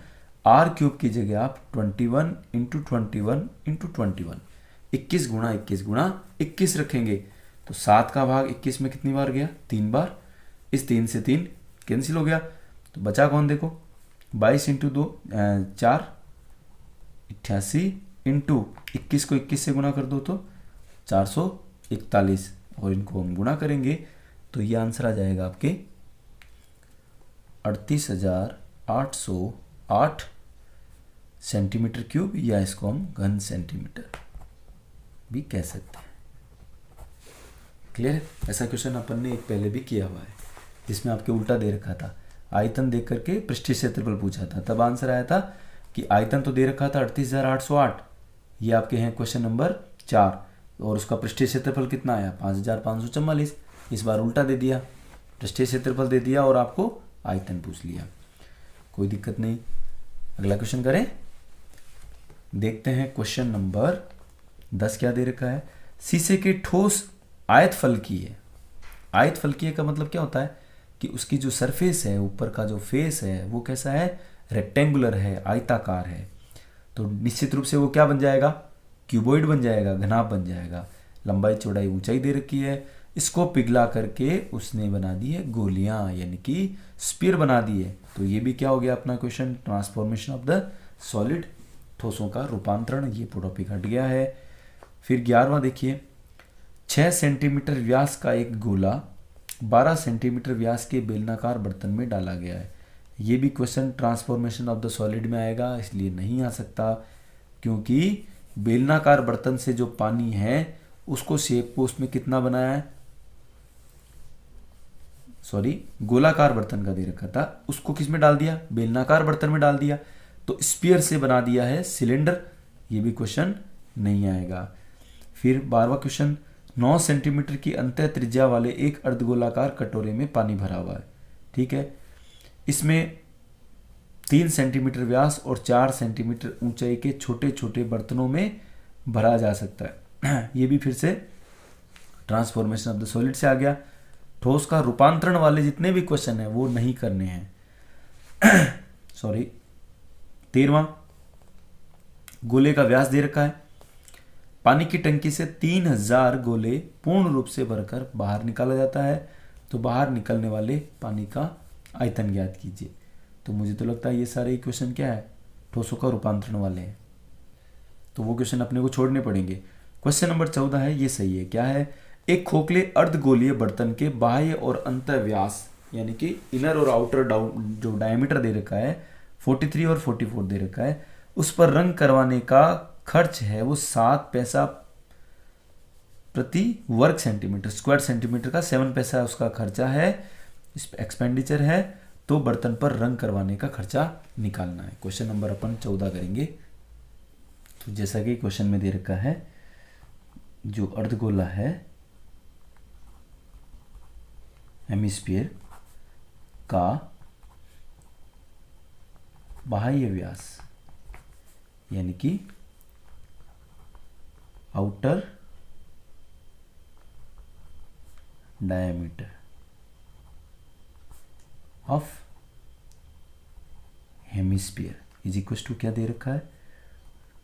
r³ की जगह आप 21 × 21 × 21, 21 गुणा 21 गुणा 21 रखेंगे। तो 7 का भाग 21 में कितनी बार गया, 3 बार। इस 3 से 3 कैंसिल हो गया, तो बचा कौन, देखो 22 × 2 4, 88 × 21 को 21 से गुणा कर दो तो 441, और इनको हम गुणा करेंगे तो ये आंसर आ जाएगा आपके 38,808 सेंटीमीटर क्यूब, या इसको हम घन सेंटीमीटर भी कह सकते हैं। क्लियर है। ऐसा क्वेश्चन अपन ने एक पहले भी किया हुआ है, जिसमें आपके उल्टा दे रखा था, आयतन देख करके पृष्ठीय क्षेत्रफल पूछा था। तब आंसर आया था कि आयतन तो दे रखा था 38,808, ये आपके हैं क्वेश्चन नंबर 4, और उसका पृष्ठीय क्षेत्रफल कितना आया, 5,544। इस बार उल्टा दे दिया, पृष्ठीय क्षेत्रफल दे दिया और आपको आयतन पूछ लिया, कोई दिक्कत नहीं। अगला क्वेश्चन करें, देखते हैं क्वेश्चन नंबर 10 क्या दे रखा है। शीशे के ठोस आयत फलकीय है। आयत फलकीय का मतलब क्या होता है कि उसकी जो सरफेस है, ऊपर का जो फेस है, वो कैसा है, रेक्टेंगुलर है, आयताकार है। तो निश्चित रूप से वो क्या बन जाएगा, क्यूबॉइड बन जाएगा, घनाभ बन जाएगा। लंबाई चौड़ाई ऊंचाई दे रखी है, इसको पिघला करके उसने बना दी है गोलियां, यानी कि स्पीयर बना दी है। तो ये भी क्या हो गया अपना question, transformation of the solid, ठोसों का रूपांतरण। ये टॉपिक हट गया है। फिर 11वां देखिए, 6 सेंटीमीटर व्यास का एक गोला 12 सेंटीमीटर व्यास के बेलनाकार बर्तन में डाला गया है। ये भी question transformation of the solid में आएगा, इसलिए नहीं आ सकता, क्योंकि बेलनाकार बर्तन से जो पानी है उसको शेप को उसमें कितना बनाया है, सॉरी गोलाकार बर्तन का दे रखा था, उसको किस में डाल दिया, बेलनाकार बर्तन में डाल दिया, तो स्पीयर से बना दिया है सिलेंडर। ये भी क्वेश्चन नहीं आएगा। फिर 12वां क्वेश्चन, 9 सेंटीमीटर की अंतः त्रिज्या वाले एक अर्धगोलाकार कटोरे में पानी भरा हुआ है। ठीक है, इसमें 3 सेंटीमीटर व्यास और 4 सेंटीमीटर ऊंचाई के छोटे छोटे बर्तनों में भरा जा सकता है। ये भी फिर से ट्रांसफॉर्मेशन ऑफ द सॉलिड से आ गया। ठोस का रूपांतरण वाले जितने भी क्वेश्चन है वो नहीं करने हैं। सॉरी, 13वां, गोले का व्यास दे रखा है। पानी की टंकी से 3000 गोले पूर्ण रूप से भरकर बाहर निकाला जाता है, तो बाहर निकलने वाले पानी का आयतन ज्ञात कीजिए। तो मुझे तो लगता है ये सारे क्वेश्चन क्या है, ठोसों का रूपांतरण वाले हैं, तो वो क्वेश्चन अपने को छोड़ने पड़ेंगे। क्वेश्चन नंबर 14 है, ये सही है। क्या है, एक खोखले अर्धगोलीय बर्तन के बाह्य और अंतर व्यास, यानी कि इनर और आउटर जो डायमीटर दे रखा है 43 और 44 दे रखा है, उस पर रंग करवाने का खर्च है वो 7 पैसा प्रति वर्ग सेंटीमीटर, स्क्वायर सेंटीमीटर का 7 पैसा उसका खर्चा है, इस पर एक्सपेंडिचर है। तो बर्तन पर रंग करवाने का खर्चा निकालना है। क्वेश्चन नंबर अपन 14 करेंगे। तो जैसा कि क्वेश्चन में दे रखा है, जो अर्धगोला है हेमिस्फीयर का बाह्य व्यास, यानी कि outer diameter of hemisphere is equal to क्या दे रखा है,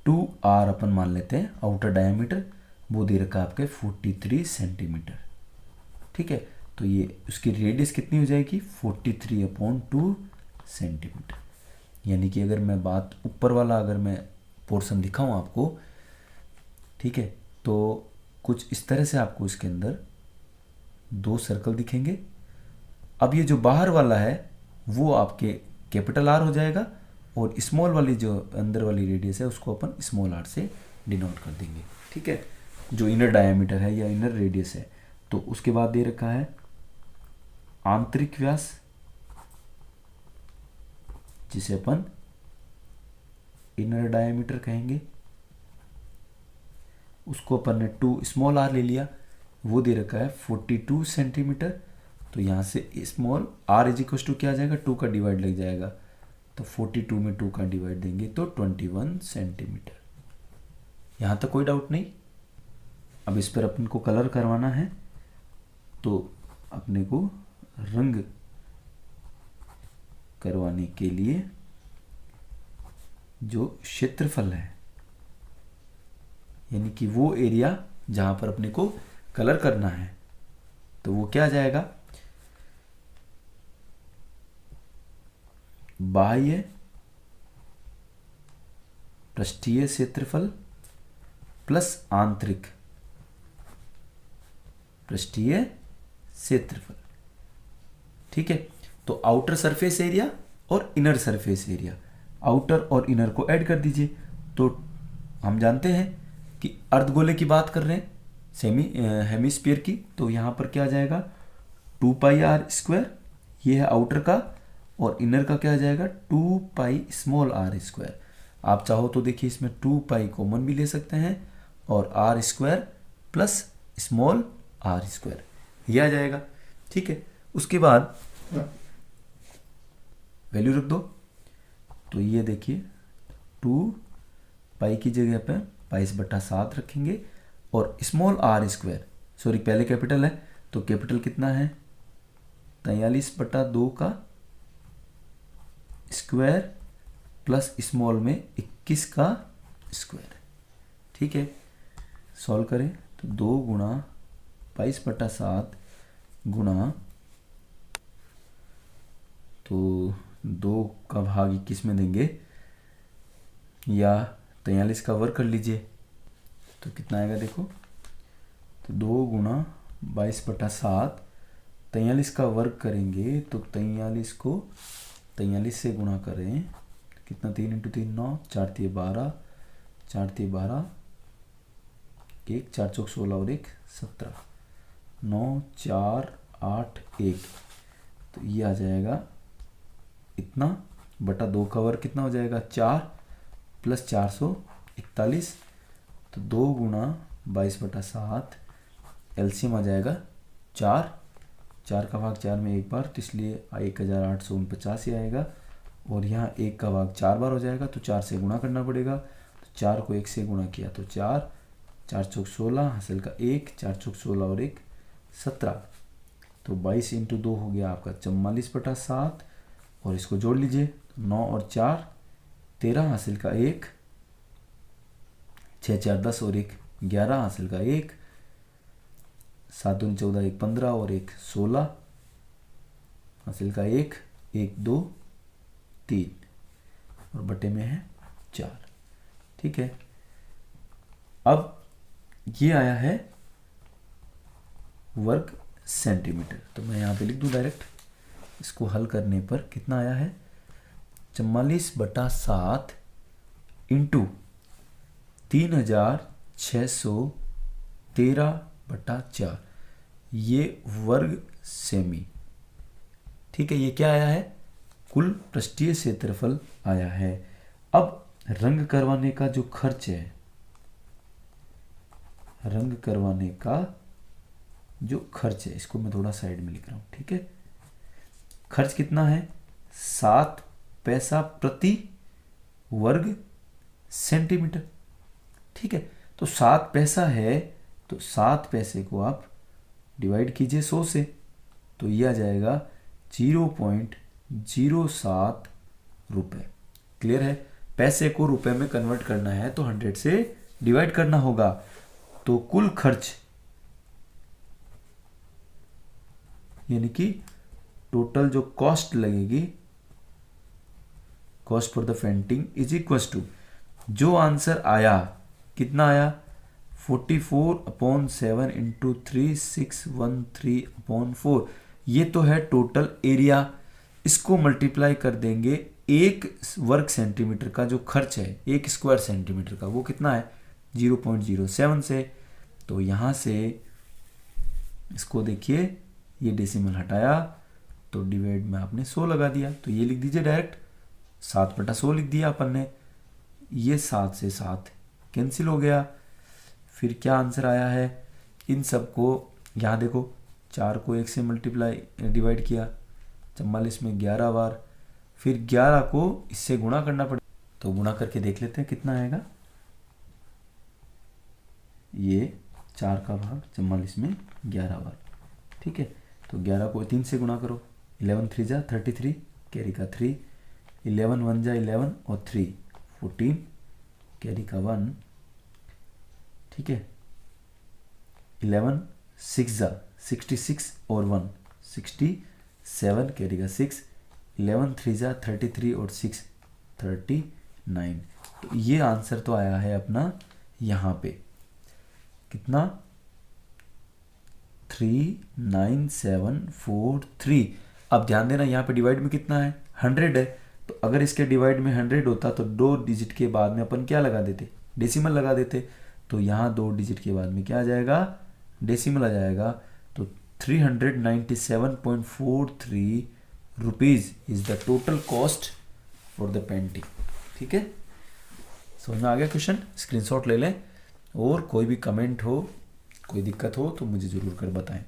2r अपन मान लेते हैं, आउटर डायमीटर वो दे रखा है आपके 43 सेंटीमीटर। ठीक है, तो ये उसकी रेडियस कितनी हो जाएगी, 43/2 सेंटीमीटर। यानी कि अगर मैं बात ऊपर वाला अगर मैं पोर्शन दिखाऊं आपको, ठीक है, तो कुछ इस तरह से आपको इसके अंदर 2 सर्कल दिखेंगे। अब ये जो बाहर वाला है वो आपके कैपिटल आर हो जाएगा और स्मॉल वाली जो अंदर वाली रेडियस है उसको अपन स्मॉल आर से डिनोट कर देंगे। ठीक है, जो इनर डायमीटर है या इनर रेडियस है। तो उसके बाद दे रखा है आंतरिक व्यास, जिसे अपन इनर डायमीटर कहेंगे, उसको अपन ने 2 स्मॉल आर ले लिया, वो दे रखा है 42 सेंटीमीटर। तो यहाँ से small R is equal to क्या आ जाएगा, 2 का डिवाइड लग जाएगा, तो 42 में 2 का डिवाइड देंगे तो 21 सेंटीमीटर। यहाँ तक कोई डाउट नहीं। अब इस पर अपन को कलर करवाना है, तो अपने को रंग करवाने के लिए जो क्षेत्रफल है, यानी कि वो एरिया जहां पर अपने को कलर करना है, तो वो क्या आ जाएगा, बाह्य पृष्ठीय क्षेत्रफल प्लस आंतरिक पृष्ठीय क्षेत्रफल। ठीक है, तो आउटर सरफेस एरिया और इनर सरफेस एरिया, आउटर और इनर को ऐड कर दीजिए। तो हम जानते हैं कि अर्धगोले की बात कर रहे हैं, हेमिस्फीयर की, तो यहाँ पर क्या आ जाएगा 2 पाई आर स्क्वायर, ये है आउटर का, और इनर का क्या आ जाएगा 2 पाई स्मॉल आर स्क्वायर। आप चाहो तो देखिए इसमें 2 पाई कॉमन भी ले सकते हैं और R square plus small R square, ये आ जाएगा। ठीक है, उसके बाद वैल्यू रख दो, तो ये देखिए 2 पाई की जगह पे 22/7 रखेंगे और स्मॉल आर स्क्वायर, सॉरी पहले कैपिटल है, तो कैपिटल कितना है 43/2 का स्क्वायर प्लस स्मॉल में 21 का स्क्वायर। ठीक है, सॉल्व करें तो 2 गुणा 22/7 गुणा, तो 2 का भाग 21 में देंगे या 43 का वर्ग कर लीजिए, तो कितना आएगा देखो, तो 2 गुणा 22/7, 43 का वर्ग करेंगे तो 43 को 43 से गुणा करें, कितना 3 × 3 9, 4 × 12, 4 × 12, 1 4 चौक 16 और 1 17, 9 4 8 1, तो ये आ जाएगा इतना बटा 2 का वर्ग कितना हो जाएगा 4 प्लस 441, तो 2 गुणा 22/7, एलसीएम आ जाएगा 4, 4 का भाग 4 में एक बार, तो इसलिए 1849 ही आएगा, और यहाँ 1 का भाग 4 बार हो जाएगा, तो 4 से गुणा करना पड़ेगा, तो 4 को 1 से गुणा किया तो 4, 4 चौक 16, हासिल का 1, 4 चौक 16 और 1 17, तो 22 × 2 हो गया आपका 44/7, और इसको जोड़ लीजिए, 9 और 4 13, हासिल का 1, 6 4 10 और 1 11, हासिल का 1, 7 दूनी 14, 1 15 और 1 16, हासिल का 1 1 2 3, और बटे में है 4। ठीक है, अब ये आया है वर्ग सेंटीमीटर, तो मैं यहाँ पे लिख दूँ डायरेक्ट, इसको हल करने पर कितना आया है 44/7 इंटू 3613/4, ये वर्ग सेमी। ठीक है, ये क्या आया है, कुल पृष्ठीय क्षेत्रफल आया है। अब रंग करवाने का जो खर्च है, रंग करवाने का जो खर्च है, इसको मैं थोड़ा साइड में लिख रहा हूं। ठीक है, खर्च कितना है 7 पैसा प्रति वर्ग सेंटीमीटर। ठीक है, तो 7 पैसा है, तो 7 पैसे को आप डिवाइड कीजिए 100 से, तो यह आ जाएगा 0.07 रुपये। क्लियर है, पैसे को रुपए में कन्वर्ट करना है तो 100 से डिवाइड करना होगा, तो कुल खर्च यानी कि टोटल जो कॉस्ट लगेगी, cost for the painting is equal to, जो आंसर आया कितना आया 44/7 इंटू 3 613/4। ये तो है टोटल एरिया। इसको मल्टीप्लाई कर देंगे एक वर्ग सेंटीमीटर का जो खर्च है, एक स्क्वायर सेंटीमीटर का, वो कितना है 0.07 से। तो यहाँ से इसको देखिए, ये डेसिमल हटाया तो डिवाइड में आपने 100 लगा दिया, तो ये लिख दीजिए डायरेक्ट 7/100 लिख दिया अपन ने। ये 7 से 7 कैंसिल हो गया। फिर क्या आंसर आया है, इन सबको यहाँ देखो, 4 को 1 से मल्टीप्लाई डिवाइड किया, 44 में 11 बार, फिर 11 को इससे गुणा करना पड़ेगा। तो गुणा करके देख लेते हैं कितना आएगा। ये 4 का भाग 44 में 11 बार, ठीक है। तो 11 को 3 से गुणा करो, 11 3 जा 33, कैरी का 3, 11 1 जा 11 और 3 14, कैरी का 1, ठीक है। 11 6 जा 66 और 1 67, कैरी का 6, 11 3 जा 33 और 6 39। तो ये आंसर तो आया है अपना यहाँ पे कितना 39743। अब ध्यान देना यहाँ पे डिवाइड में कितना है 100 है। तो अगर इसके डिवाइड में 100 होता तो 2 डिजिट के बाद में अपन क्या लगा देते, डेसिमल लगा देते। तो यहाँ 2 डिजिट के बाद में क्या आ जाएगा, डेसिमल आ जाएगा। तो 397.43 rupees is the total cost for the painting, ठीक है। समझ में आ गया क्वेश्चन, स्क्रीनशॉट ले लें, और कोई भी कमेंट हो, कोई दिक्कत हो तो मुझे ज़रूर कर बताएं।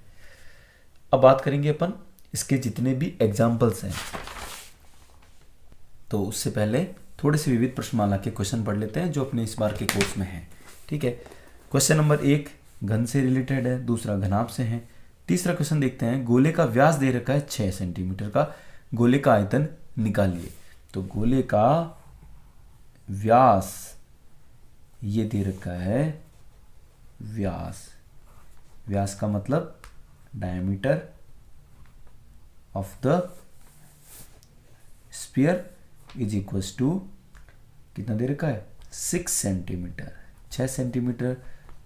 अब बात करेंगे अपन इसके जितने भी एग्जाम्पल्स हैं। तो उससे पहले थोड़े से विविध प्रश्नमाला के क्वेश्चन पढ़ लेते हैं जो अपने इस बार के कोर्स में हैं, ठीक है। क्वेश्चन नंबर 1 घन से रिलेटेड है, दूसरा घनाभ से है। तीसरा क्वेश्चन देखते हैं, गोले का व्यास दे रखा है 6 सेंटीमीटर का, गोले का आयतन निकालिए। तो गोले का व्यास ये दे रखा है, व्यास, व्यास का मतलब diameter of the sphere is equals to कितना दे रखा है 6 सेंटीमीटर, 6 सेंटीमीटर।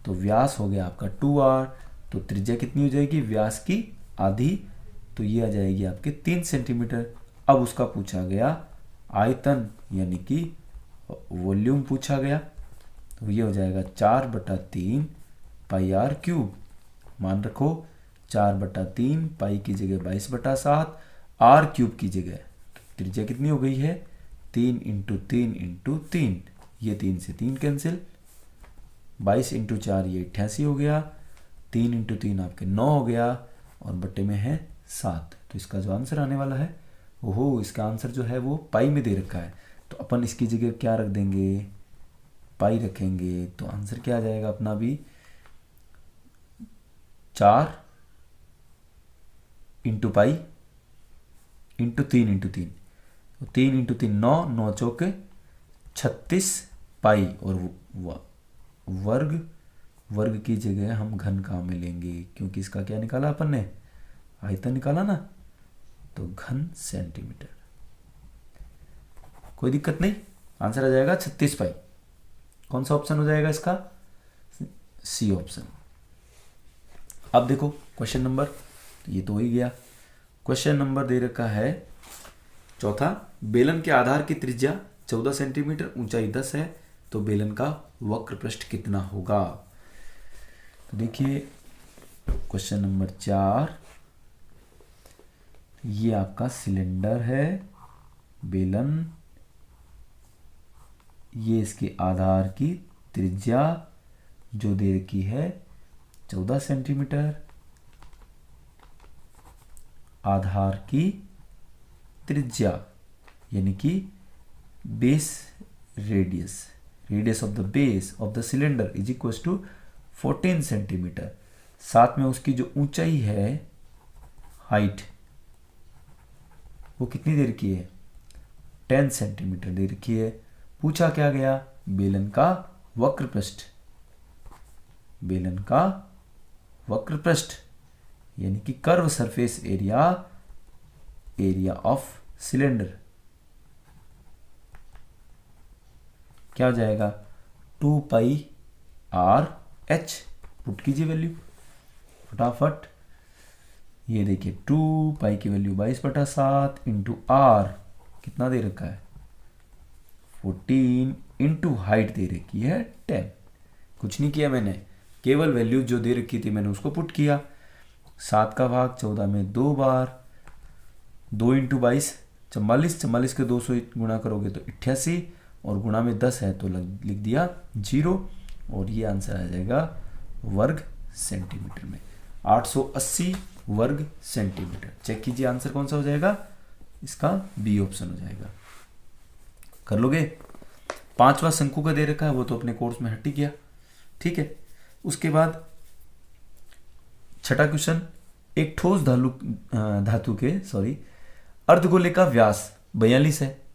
तो व्यास हो गया आपका 2r, तो त्रिज्या कितनी हो जाएगी व्यास की आधी, तो ये आ जाएगी आपके 3 सेंटीमीटर। अब उसका पूछा गया आयतन यानी कि वॉल्यूम पूछा गया, तो ये हो जाएगा 4/3 पाई r क्यूब। मान रखो 4/3 पाई की जगह 22/7, r क्यूब की जगह त्रिज्या कितनी हो गई है 3 × 3 × 3, ये 3 से 3 कैंसिल, 22 × 4 ये 88 हो गया, 3 × 3 आपके 9 हो गया, और बट्टे में है 7। तो इसका जो आंसर आने वाला है, ओहो, इसका आंसर जो है वो पाई में दे रखा है, तो अपन इसकी जगह क्या रख देंगे, पाई रखेंगे। तो आंसर क्या आ जाएगा अपना भी 4 × पाई × 3 × 3, तो 3 × 3 9, 9 चौके 36 पाई, और वर्ग, वर्ग की जगह हम घन काम में लेंगे, क्योंकि इसका क्या निकाला अपन ने, आयतन निकाला ना, तो घन सेंटीमीटर। कोई दिक्कत नहीं, आंसर आ जाएगा 36 पाई। कौन सा ऑप्शन हो जाएगा इसका, सी ऑप्शन। अब देखो क्वेश्चन नंबर, ये तो हो ही गया। क्वेश्चन नंबर दे रखा है चौथा, बेलन के आधार की त्रिज्या 14 सेंटीमीटर, ऊंचाई 10 है, तो बेलन का वक्र पृष्ठ कितना होगा। तो देखिए क्वेश्चन नंबर 4, ये आपका सिलेंडर है, बेलन, ये इसके आधार की त्रिज्या जो दे रखी है 14 सेंटीमीटर, आधार की त्रिज्या यानी कि base radius, radius of the base of the cylinder is equal to 14 centimetre. साथ में उसकी जो ऊंचाई है, हाइट, वो कितनी दे रखी है 10 सेंटीमीटर दे रखी है। पूछा क्या गया, बेलन का वक्र पृष्ठ, बेलन का वक्र पृष्ठ यानी कि curve surface area, area of cylinder क्या हो जाएगा 2 पाई r h पुट कीजिए वैल्यू फटाफट। ये देखिए 2 पाई की वैल्यू 22/7 इंटू आर कितना दे रखा है 14 इंटू हाइट दे रखी है 10। कुछ नहीं किया मैंने, केवल वैल्यू जो दे रखी थी मैंने उसको पुट किया। 7 का भाग 14 में 2 बार, 2 इंटू 22 44, 44 के 200 गुणा करोगे तो 88 और गुणा में 10 है तो लिख दिया 0 और ये आंसर आ जाएगा वर्ग सेंटीमीटर में 880 वर्ग सेंटीमीटर। चेक कीजिए आंसर कौन सा हो जाएगा, इसका बी ऑप्शन हो जाएगा। कर लोगे। 5वां शंकु का दे रखा है वो तो अपने कोर्स में हट ही गया, ठीक है। उसके बाद 6ठा क्वेश्चन, एक ठोस धातु के अर्धगोले का व्यास 42 है।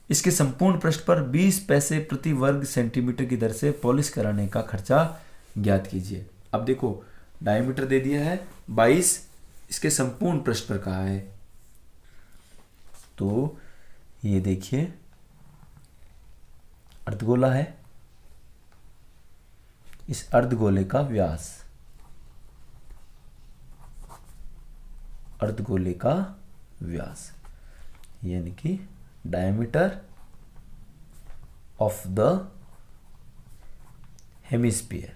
इसके संपूर्ण पृष्ठ पर 20 पैसे प्रति वर्ग सेंटीमीटर की दर से पॉलिश कराने का खर्चा ज्ञात कीजिए। अब देखो डायमीटर दे दिया है 22, इसके संपूर्ण पृष्ठ पर कहा है तो ये देखिए अर्धगोला है, इस अर्धगोले का व्यास, अर्धगोले का व्यास यानी कि डायमीटर ऑफ द हेमिस्फीयर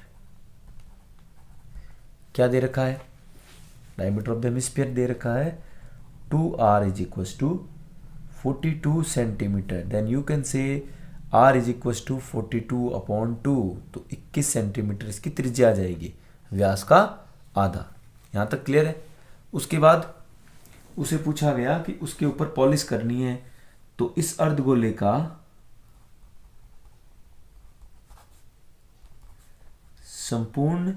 क्या दे रखा है, डायमीटर ऑफ द हेमिस्फीयर दे रखा है 2r is equal to 42 centimetre. Then you can say r is equal to 42/2 तो 21 सेंटीमीटर इसकी त्रिज्या आ जाएगी, व्यास का आधा। यहां तक क्लियर है। उसके बाद उसे पूछा गया कि उसके ऊपर पॉलिश करनी है तो इस अर्धगोले का संपूर्ण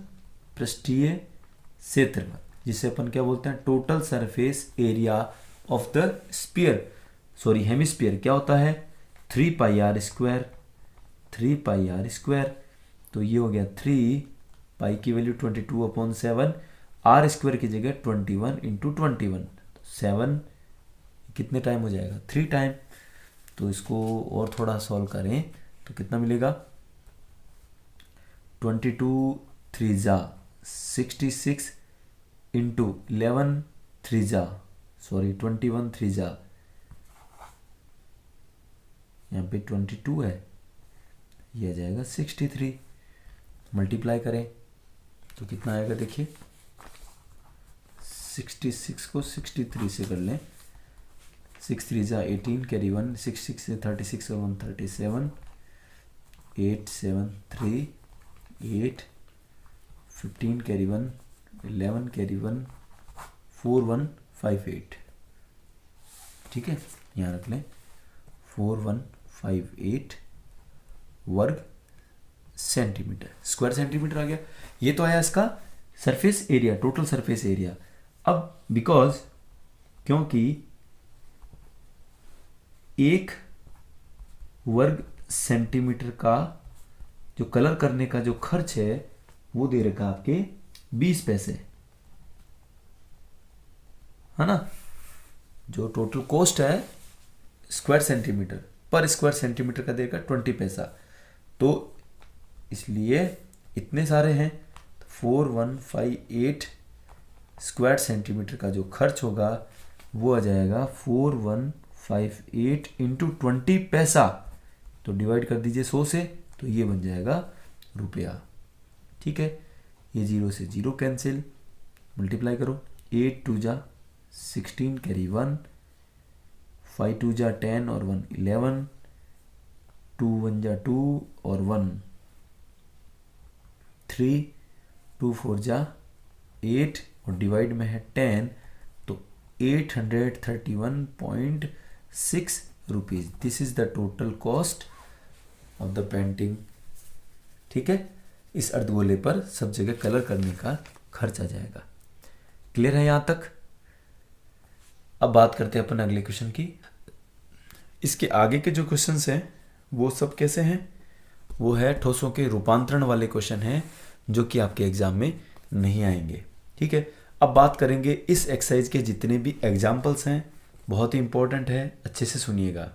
पृष्ठीय क्षेत्रफल, जिसे अपन क्या बोलते हैं total surface area of the hemisphere क्या होता है 3 पाई आर स्क्वायर। तो ये हो गया 3 पाई की वैल्यू 22/7, आर स्क्वायर की जगह 21 इंटू 21 7 कितने टाइम हो जाएगा 3 टाइम। तो इसको और थोड़ा सॉल्व करें तो कितना मिलेगा 22 3 जा 66 इंटू 11 3 जा 21 3 जा, यहाँ पे 22 है, ये आ जाएगा 63। मल्टीप्लाई करें तो कितना आएगा देखिए 66 को 63 से कर लें, 6 3 जा 18 कैरी 1 6 6 से 36 और 1 37 8 7 3 8 15 कैरी 1 11 कैरी 1 4 1 5 8, ठीक है यहाँ रख लें 4158 वर्ग सेंटीमीटर, स्क्वायर सेंटीमीटर आ गया। ये तो आया इसका surface area, total surface area. अब क्योंकि 1 वर्ग सेंटीमीटर का जो कलर करने का जो खर्च है वो दे रखा आपके 20 पैसे, है ना। जो टोटल कॉस्ट है स्क्वायर सेंटीमीटर पर स्क्वायर सेंटीमीटर का देगा 20 पैसा, तो इसलिए इतने सारे हैं तो 4158 स्क्वायर सेंटीमीटर का जो खर्च होगा वो आ जाएगा 4158 इंटू 20 पैसा, तो डिवाइड कर दीजिए 100 से तो ये बन जाएगा रुपया, ठीक है। ये 0 से 0 कैंसिल, मल्टीप्लाई करो 8 2 जा 16 कैरी 1 5 2 जा 10 और 1 11 2 1 जा 2 और 1 3 2 4 जा 8 और डिवाइड में है 10 तो 831.6 rupees. This is the total cost of the painting, ठीक है। इस अर्धगोले पर सब जगह कलर करने का खर्च आ जाएगा। क्लियर है यहां तक। अब बात करते हैं अपन अगले क्वेश्चन की। इसके आगे के जो क्वेश्चंस हैं वो सब कैसे हैं, वो है ठोसों के रूपांतरण वाले क्वेश्चन हैं जो कि आपके एग्जाम में नहीं आएंगे, ठीक है। अब बात करेंगे इस एक्सरसाइज के जितने भी एग्जाम्पल्स हैं, बहुत ही इंपॉर्टेंट है, अच्छे से सुनिएगा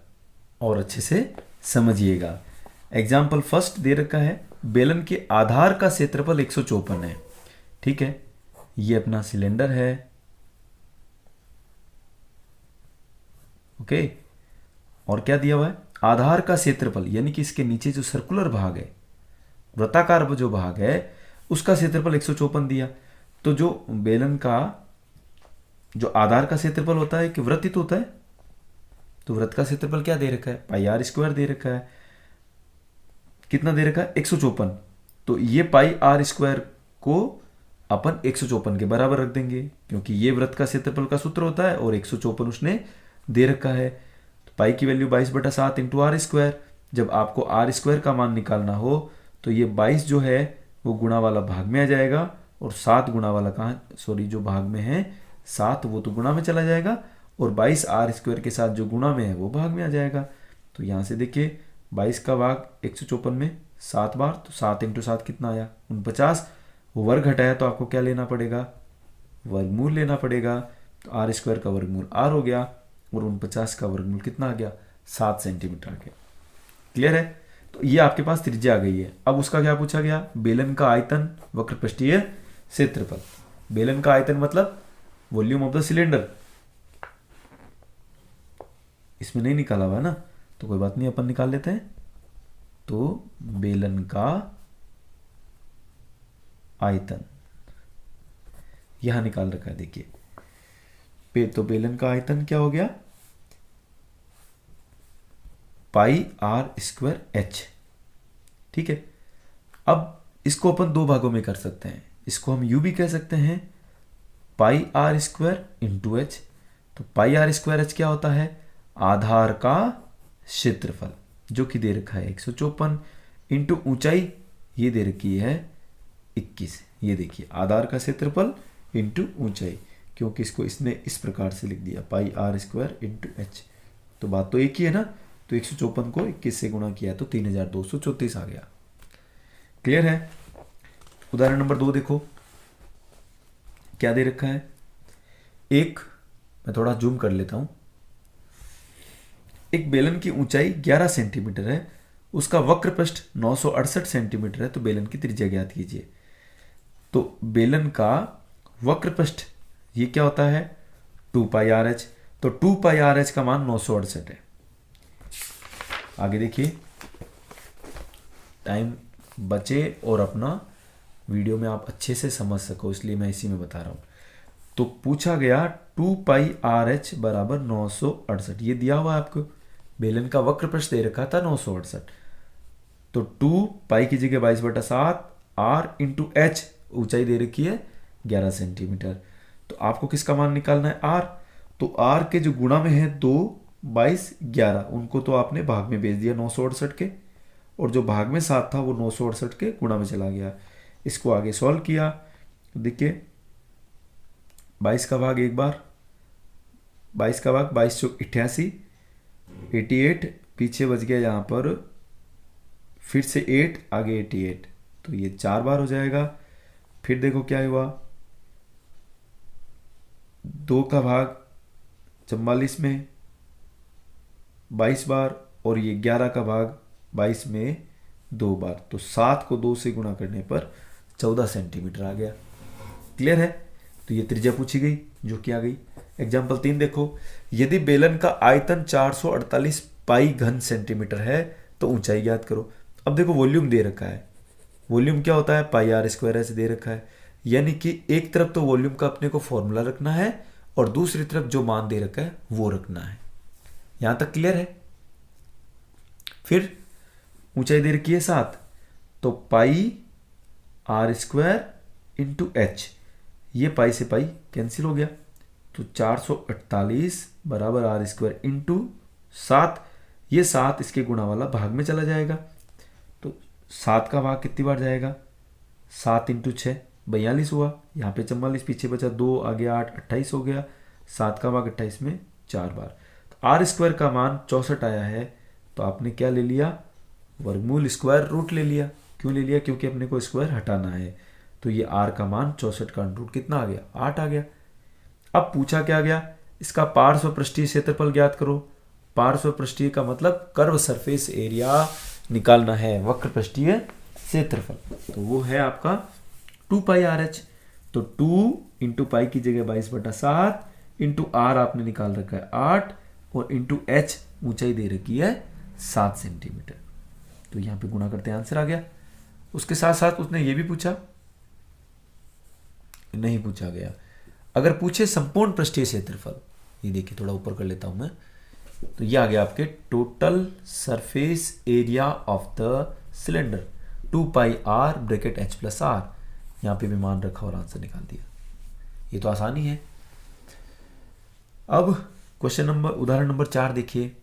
और अच्छे से समझिएगा। एग्जाम्पल फर्स्ट दे रखा है बेलन के आधार का क्षेत्रफल 154 है। ठीक है, ये अपना सिलेंडर है। ओके, और क्या दिया हुआ है, आधार का क्षेत्रफल, यानी कि इसके नीचे जो सर्कुलर भाग है, वृत्ताकार जो भाग है, उसका क्षेत्रफल 154 दिया। तो जो बेलन का जो आधार का क्षेत्रफल होता है कि वृत्त ही तो होता है, तो वृत्त का क्षेत्रफल क्या दे रखा है, पाई आर स्क्वायर दे रखा है। कितना दे रखा है, 154। तो ये पाई आर स्क्वायर को अपन 154 के बराबर रख देंगे, क्योंकि ये वृत्त का क्षेत्रफल का सूत्र होता है और 154 उसने दे रखा है। तो पाई की वैल्यू 22/7 इंटू आर स्क्वायर। जब आपको आर स्क्वायर का मान निकालना हो तो ये 22 जो है वो गुणा वाला भाग में आ जाएगा, और 7 गुणा वाला कहाँ, सॉरी, जो भाग में है 7 वो तो गुणा में चला जाएगा, और 22 आर स्क्वायर के साथ जो गुणा में है वो भाग में आ जाएगा। तो यहाँ से देखिए 22 का भाग 154 में 7 बार, तो 7 इंटू 7 कितना आया, 49। वर्ग हटाया तो आपको क्या लेना पड़ेगा, वर्गमूल लेना पड़ेगा। तो आर स्क्वायर का वर्गमूल आर हो गया, और 49 का वर्गमूल कितना आ गया, 7 सेंटीमीटर आ गया। क्लियर है। तो ये आपके पास त्रिज्या आ गई है। अब उसका क्या पूछा गया, बेलन का आयतन वक्र पृष्ठीय क्षेत्रफल। बेलन का आयतन मतलब वॉल्यूम ऑफ द सिलेंडर, इसमें नहीं निकाला हुआ है ना, तो कोई बात नहीं, अपन निकाल लेते हैं। तो बेलन का आयतन यहां निकाल रखा है, देखिए। तो बेलन का आयतन क्या हो गया, पाई आर स्क्वायर एच। ठीक है, अब इसको अपन दो भागों में कर सकते हैं। इसको हम यू भी कह सकते हैं, पाई आर स्क्वायर इंटू एच। तो पाई आर स्क्वायर एच क्या होता है, आधार का क्षेत्रफल, जो कि दे रखा है 154, इंटू ऊंचाई ये दे रखी है 21। ये देखिए आधार का क्षेत्रफल इंटू ऊंचाई, क्योंकि इसको इसने इस प्रकार से लिख दिया, पाई आर स्क्वायर इंटू एच। तो बात तो एक ही है ना, तो 154 को 21 से गुणा किया तो 3234 आ गया। क्लियर है। उदाहरण नंबर 2 देखो, क्या दे रखा है। एक, मैं थोड़ा जूम कर लेता हूं। एक बेलन की ऊंचाई 11 सेंटीमीटर है, उसका वक्र पृष्ठ 968 सेंटीमीटर है, तो बेलन की त्रिज्या ज्ञात कीजिए। तो बेलन का वक्र पृष्ठ ये क्या होता है, 2 पाई आर एच। तो 2 पाई आर एच का मान 968 है। आगे देखिए, टाइम बचे और अपना वीडियो में आप अच्छे से समझ सको, इसलिए मैं इसी में बता रहा हूं। तो पूछा गया 2 पाई आर एच बराबर 968, ये दिया हुआ आपको। बेलन का वक्र पृष्ठ दे रखा था 968, तो 2 पाई की जगह 22/7 आर इंटू एच, ऊंचाई दे रखी है 11 सेंटीमीटर। तो आपको किसका मान निकालना है, आर। तो आर के जो गुणा में है 2, 22, 11, उनको तो आपने भाग में भेज दिया 968 के, और जो भाग में 7 था वो 968 के गुणा में चला गया। इसको आगे सॉल्व किया, देखिए 22 का भाग एक बार, 22 का भाग 22 चौक 88, 88 पीछे बच गया यहाँ पर, फिर से 8 आगे 88, तो ये 4 बार हो जाएगा। फिर देखो क्या हुआ, 2 का भाग 44 में 22 बार, और ये 11 का भाग 22 में 2 बार, तो 7 को 2 से गुणा करने पर 14 सेंटीमीटर आ गया। क्लियर है। तो ये त्रिज्या पूछी गई, जो कि आ गई। एग्जाम्पल 3 देखो, यदि बेलन का आयतन 448 पाई घन सेंटीमीटर है तो ऊंचाई ज्ञात करो। अब देखो वॉल्यूम दे रखा है, वॉल्यूम क्या होता है, पाई आर स्क्वायर ऐसे दे रखा है, यानी कि एक तरफ तो वॉल्यूम का अपने को फॉर्मूला रखना है और दूसरी तरफ जो मान दे रखा है वो रखना है। यहां तक क्लियर है। फिर ऊंचाई दे रखी है 7, तो पाई आर स्क्वायर इंटू एच, ये पाई से पाई कैंसिल हो गया, तो 448 बराबर आर स्क्वायर इंटू 7, ये 7 इसके गुणा वाला भाग में चला जाएगा। तो 7 का भाग कितनी बार जाएगा, 7 इंटू 6 42 हुआ, यहाँ पे 44 पीछे बचा 2 आगे 8 28 हो गया, 7 का भाग 28 में 4 बार। तो आर स्क्वायर का मान 64 आया है, तो आपने क्या ले लिया, वर्गमूल स्क्वायर रूट ले लिया। क्यों ले लिया, क्योंकि अपने को स्क्वायर हटाना है। तो ये आर का मान 64 का रूट कितना आ गया, 8 आ गया। अब पूछा क्या गया, इसका पार्श्व पृष्ठीय क्षेत्रफल ज्ञात करो। पार्श्व पृष्ठीय का मतलब कर्व सरफेस एरिया निकालना है, वक्र पृष्ठीय क्षेत्रफल, तो वो है आपका 2πRh। तो 2 इंटू पाई की जगह 22/7 इंटू आर आपने निकाल रखा है 8 और इंटू एच ऊंचाई दे रखी है 7 सेंटीमीटर। तो यहां पे गुणा करते आंसर आ गया। उसके साथ साथ उसने ये भी पूछा, नहीं पूछा गया, अगर पूछे संपूर्ण पृष्ठीय क्षेत्रफल, ये देखिए थोड़ा ऊपर कर लेता हूं मैं, तो ये आ गया आपके total surface area of the cylinder 2πr bracket h plus R, यहां पे भी मान रखा और आंसर निकाल दिया। ये तो आसानी है। अब क्वेश्चन नंबर, उदाहरण नंबर 4 देखिए।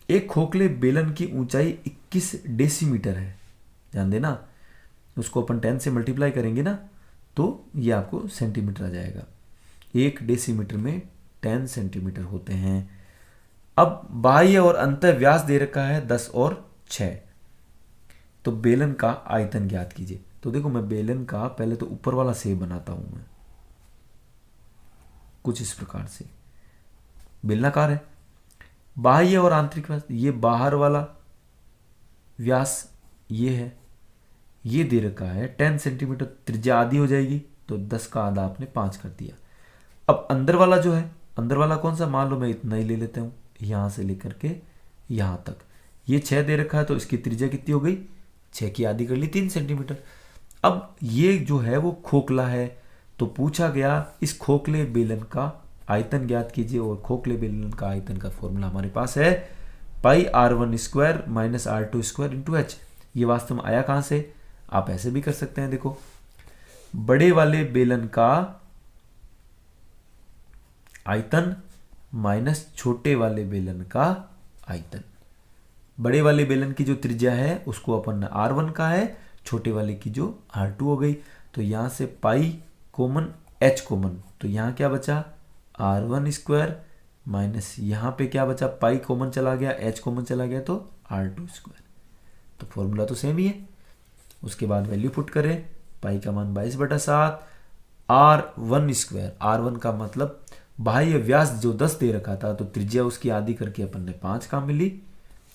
एक खोखले बेलन की ऊंचाई 21 डेसीमीटर है, ध्यान देना, उसको अपन 10 से मल्टीप्लाई करेंगे ना तो ये आपको सेंटीमीटर आ जाएगा। 1 डेसीमीटर में 10 सेंटीमीटर होते हैं। अब बाह्य और अंतर व्यास दे रखा है 10 और 6, तो बेलन का आयतन ज्ञात कीजिए। तो देखो मैं बेलन का पहले तो ऊपर वाला सेब बनाता हूं मैं, कुछ इस प्रकार से बेलनाकार है। बाह्य और आंतरिक व्यास, ये बाहर वाला व्यास ये है, ये दे रखा है 10 सेंटीमीटर, त्रिज्या आधी हो जाएगी तो 10 का आधा आपने 5 कर दिया। अब अंदर वाला जो है, अंदर वाला कौन सा, मान लो मैं इतना ही ले लेता हूं, यहां से लेकर के यहां तक, ये 6 दे रखा है तो इसकी त्रिज्या कितनी हो गई, 6 की आधी कर ली 3 सेंटीमीटर। अब ये जो है वो खोखला है, तो पूछा गया इस खोखले बेलन का आयतन ज्ञात कीजिए, और खोखले बेलन का आयतन का फॉर्मूला हमारे पास है πr1² minus r2² into H. ये वास्तव में आया कहां से, आप ऐसे भी कर सकते हैं, देखो बड़े वाले बेलन का आयतन माइनस छोटे वाले बेलन का आयतन। बड़े वाले बेलन की जो त्रिज्या है उसको अपन r1 का है, छोटे वाले की जो r2 हो गई, तो यहां से पाई कॉमन h कॉमन, तो यहां क्या बचा r1² माइनस यहां पे क्या बचा, पाई कॉमन चला गया, h कॉमन चला गया तो r2²। तो फॉर्मूला तो सेम ही है। उसके बाद वैल्यू पुट करें, पाई का मान 22/7, r1², r1 का मतलब बाह्य व्यास जो 10 दे रखा था तो त्रिज्या उसकी आधी करके अपन ने 5 काम मिली,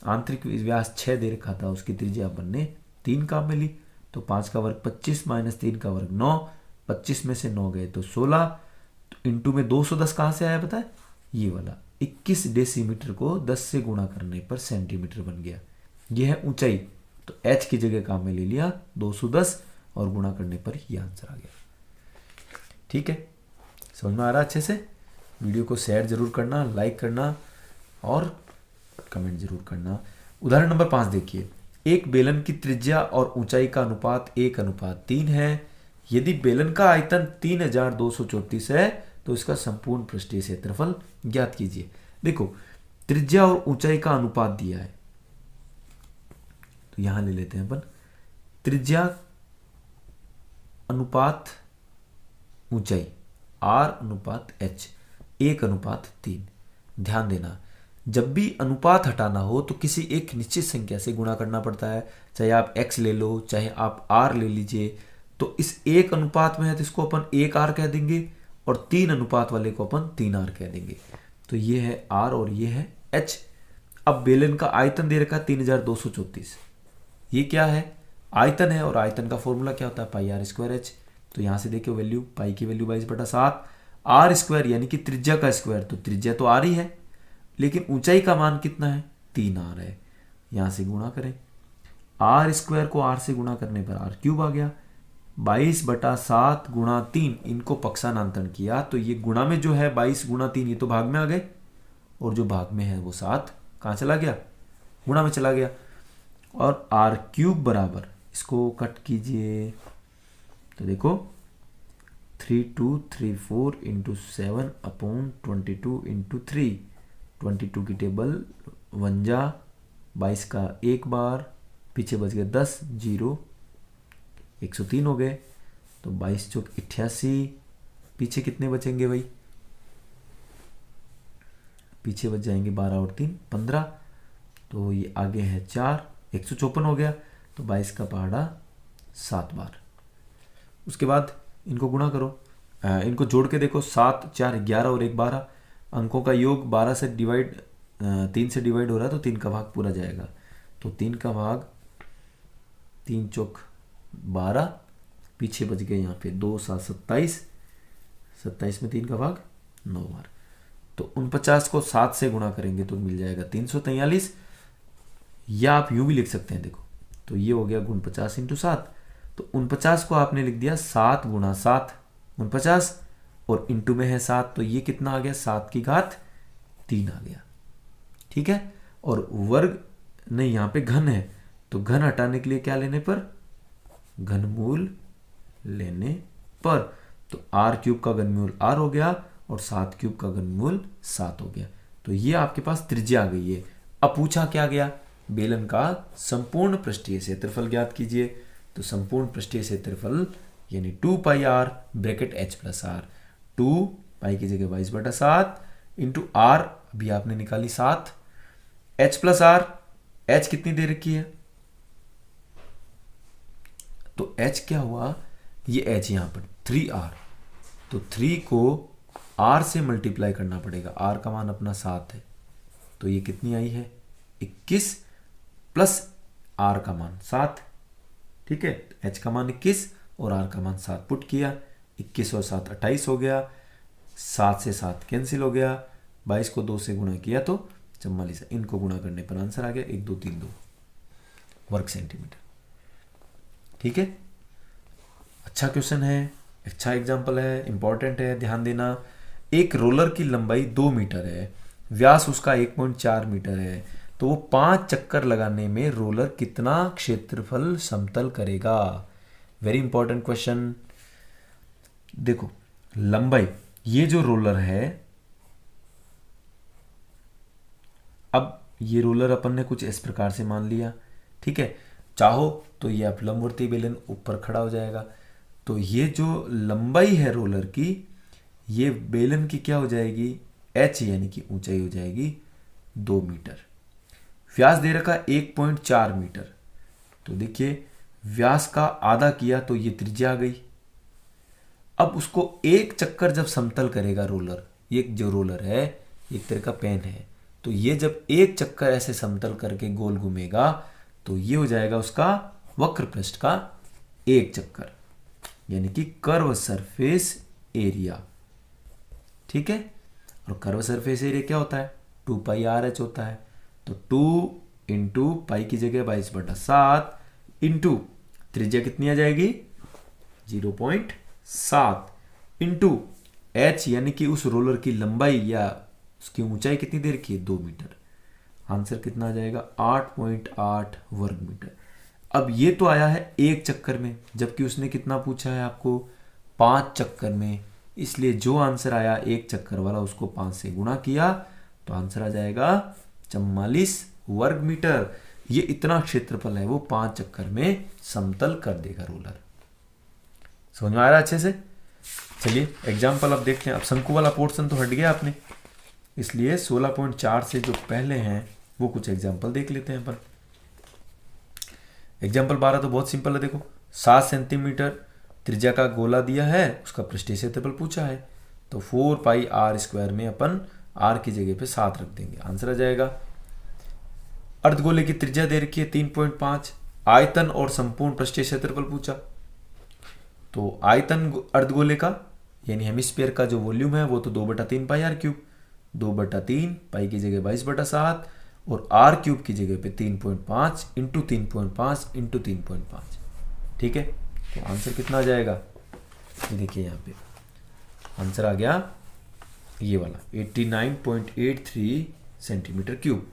आंतरिक व्यास 6 दे रखा था उसकी त्रिज्या अपन ने 3 काम मिली, तो 5 का वर्ग 25 माइनस 3 का वर्ग 9, 25 में से 9 गए तो 16, तो इंटू में 210 कहां से आया पता है, ये वाला 21 डेसीमीटर को 10 से गुणा करने पर सेंटीमीटर बन गया। ये है ऊंचाई, तो h की जगह काम में ले लिया 210 और गुणा करने पर ये आंसर आ गया। ठीक है, समझ में आ रहा अच्छे से। वीडियो को शेयर जरूर करना, लाइक करना और कमेंट जरूर करना। उदाहरण नंबर 5 देखिए। एक बेलन की त्रिज्या और ऊंचाई का अनुपात 1:3 है। यदि बेलन का आयतन 3234 है तो इसका संपूर्ण पृष्ठीय क्षेत्रफल ज्ञात कीजिए। देखो त्रिज्या और ऊंचाई का अनुपात दिया है, तो यहां ले लेते हैं अपन त्रिज्या अनुपात ऊंचाई r/h 1:3। ध्यान देना, जब भी अनुपात हटाना हो तो किसी एक निश्चित संख्या से गुणा करना पड़ता है, चाहे आप x ले लो चाहे आप r ले लीजिए। तो इस 1 अनुपात में है तो इसको अपन 1r कह देंगे और 3 अनुपात वाले को अपन 3r कह देंगे। तो ये है r और ये है h। अब बेलन का आयतन दे रखा 3234, ये क्या है, आयतन है, और आयतन का फॉर्मूला क्या होता है πr²h। तो यहां से देखियो वैल्यू, पाई की वैल्यू 22/7, r² यानी कि त्रिज्या का स्क्वायर, तो त्रिज्या तो r ही है लेकिन ऊंचाई का मान कितना है 3r है। यहां से गुणा करें, r² को r से गुणा करने पर r³ आ गया, 22/7 गुणा 3, इनको पक्षांतरण किया तो ये गुणा में जो है 22 गुणा 3 ये तो भाग में आ गए, और जो भाग में है वो 7 कहां चला गया, गुणा में चला गया। और r³ बराबर, इसको कट कीजिए तो देखो 3234 इंटू 7/22 इंटू 3, 22 की टेबल 1 22 का एक बार, पीछे बच गए 10 0, 103 हो गए, तो 22 चौक 88, पीछे कितने बचेंगे भाई, पीछे बच जाएंगे 12 और 3 15, तो ये आगे है 4, 154 हो गया, तो 22 का पहाड़ा 7 बार। उसके बाद इनको गुणा करो, इनको जोड़ के देखो, 7 4 11 और 1 12, अंकों का योग 12 से डिवाइड 3 से डिवाइड हो रहा है तो 3 का भाग पूरा जाएगा, तो 3 का भाग 3 चौक 12, पीछे बच गए यहाँ पे 2 7 27, 27 में 3 का भाग 9 बार। तो 49 को 7 से गुणा करेंगे तो मिल जाएगा 343, या आप यूं भी लिख सकते हैं। देखो तो ये हो गया 49 इंटू 7, तो 49 को आपने लिख दिया 7 गुणा 7 49, और इंटू में है 7, तो ये कितना आ गया 7 की घात 3 आ गया। ठीक है, और वर्ग नहीं, यहाँ पे घन है, तो घन हटाने के लिए क्या लेने पर, घनमूल लेने पर, तो r क्यूब का घनमूल r हो गया और 7 क्यूब का घनमूल 7 हो गया। तो ये आपके पास त्रिज्या आ गई है। अब पूछा क्या गया, बेलन का संपूर्ण पृष्ठीय क्षेत्रफल ज्ञात कीजिए। तो संपूर्ण पृष्ठीय क्षेत्रफल यानी 2 पाई r bracket h plus r, 2 पाई की जगह 22/7 इंटू r, अभी आपने निकाली 7, h प्लस r, h कितनी दे रखी है, तो h क्या हुआ, ये h यहां पर 3r, तो 3 को r से मल्टीप्लाई करना पड़ेगा, r का मान अपना 7 है, तो ये कितनी आई है 21 प्लस r का मान 7। ठीक है, h का मान 21 और r का मान 7 पुट किया, 21 और 7 28 हो गया, 7 से 7 कैंसिल हो गया, 22 को 2 से गुणा किया तो 44, इनको गुणा करने पर आंसर आ गया 1232 वर्ग सेंटीमीटर। ठीक है, अच्छा क्वेश्चन है, अच्छा एग्जाम्पल है, इंपॉर्टेंट है, ध्यान देना। एक रोलर की लंबाई 2 मीटर है, व्यास उसका 1.4 मीटर है, तो वो 5 चक्कर लगाने में रोलर कितना क्षेत्रफल समतल करेगा। Very important question. देखो लंबाई, ये जो रोलर है, अब ये रोलर अपन ने कुछ इस प्रकार से मान लिया। ठीक है, चाहो तो ये आप लंबवर्ती बेलन ऊपर खड़ा हो जाएगा, तो ये जो लंबाई है रोलर की, ये बेलन की क्या हो जाएगी h, यानी कि ऊंचाई हो जाएगी 2 मीटर। व्यास दे रखा 1.4 मीटर, तो देखिए व्यास का आधा किया तो ये त्रिज्या आ गई। अब उसको एक चक्कर जब समतल करेगा रोलर, ये जो रोलर है एक तरह का पेन है, तो ये जब एक चक्कर ऐसे समतल करके गोल घूमेगा तो ये हो जाएगा उसका वक्र पृष्ठ का एक चक्कर, यानी कि कर्व सरफेस एरिया। ठीक है, और कर्व सरफेस एरिया क्या होता है, 2 पाई आर एच होता है, तो 2 इंटू पाई की जगह 22/7 इंटू त्रिज्या कितनी आ जाएगी 0.7 इंटू h, यानी कि उस रोलर की लंबाई या उसकी ऊंचाई कितनी दे रखी है 2 मीटर। आंसर कितना आ जाएगा 8.8 वर्ग मीटर। अब ये तो आया है एक चक्कर में, जबकि उसने कितना पूछा है आपको 5 चक्कर में, इसलिए जो आंसर आया एक चक्कर वाला उसको 5 से गुणा किया तो आंसर आ जाएगा 44 वर्ग मीटर। ये इतना क्षेत्रफल है वो 5 चक्कर में समतल कर देगा रोलर। समझ में आ रहा है अच्छे से। चलिए एग्जाम्पल अब देखते हैं। अब शंकु वाला पोर्शन तो हट गया आपने, इसलिए 16.4 से जो पहले हैं वो कुछ एग्जाम्पल देख लेते हैं अपन। एग्जाम्पल 12 तो बहुत सिंपल है। देखो 7 सेंटीमीटर त्रिज्या का गोला दिया है, उसका पृष्ठीय क्षेत्रफल पूछा है, तो 4 पाई आर स्क्वायर में अपन आर की जगह पे 7 रख देंगे, आंसर आ जाएगा। अर्धगोले की त्रिज्या दे रखी है 3.5, आयतन और संपूर्ण पृष्ठीय क्षेत्रफल पूछा, तो आयतन अर्धगोले का यानी हेमिस्फीयर का जो वॉल्यूम है वो तो 2/3 पाई आर क्यूब, 2/3 पाई की जगह 22/7 और आर क्यूब की जगह पे 3.5 इंटू 3.5 इंटू 3.5। ठीक है, तो आंसर कितना आ जाएगा, ये देखिए यहाँ पे आंसर आ गया ये वाला 89.83 सेंटीमीटर क्यूब।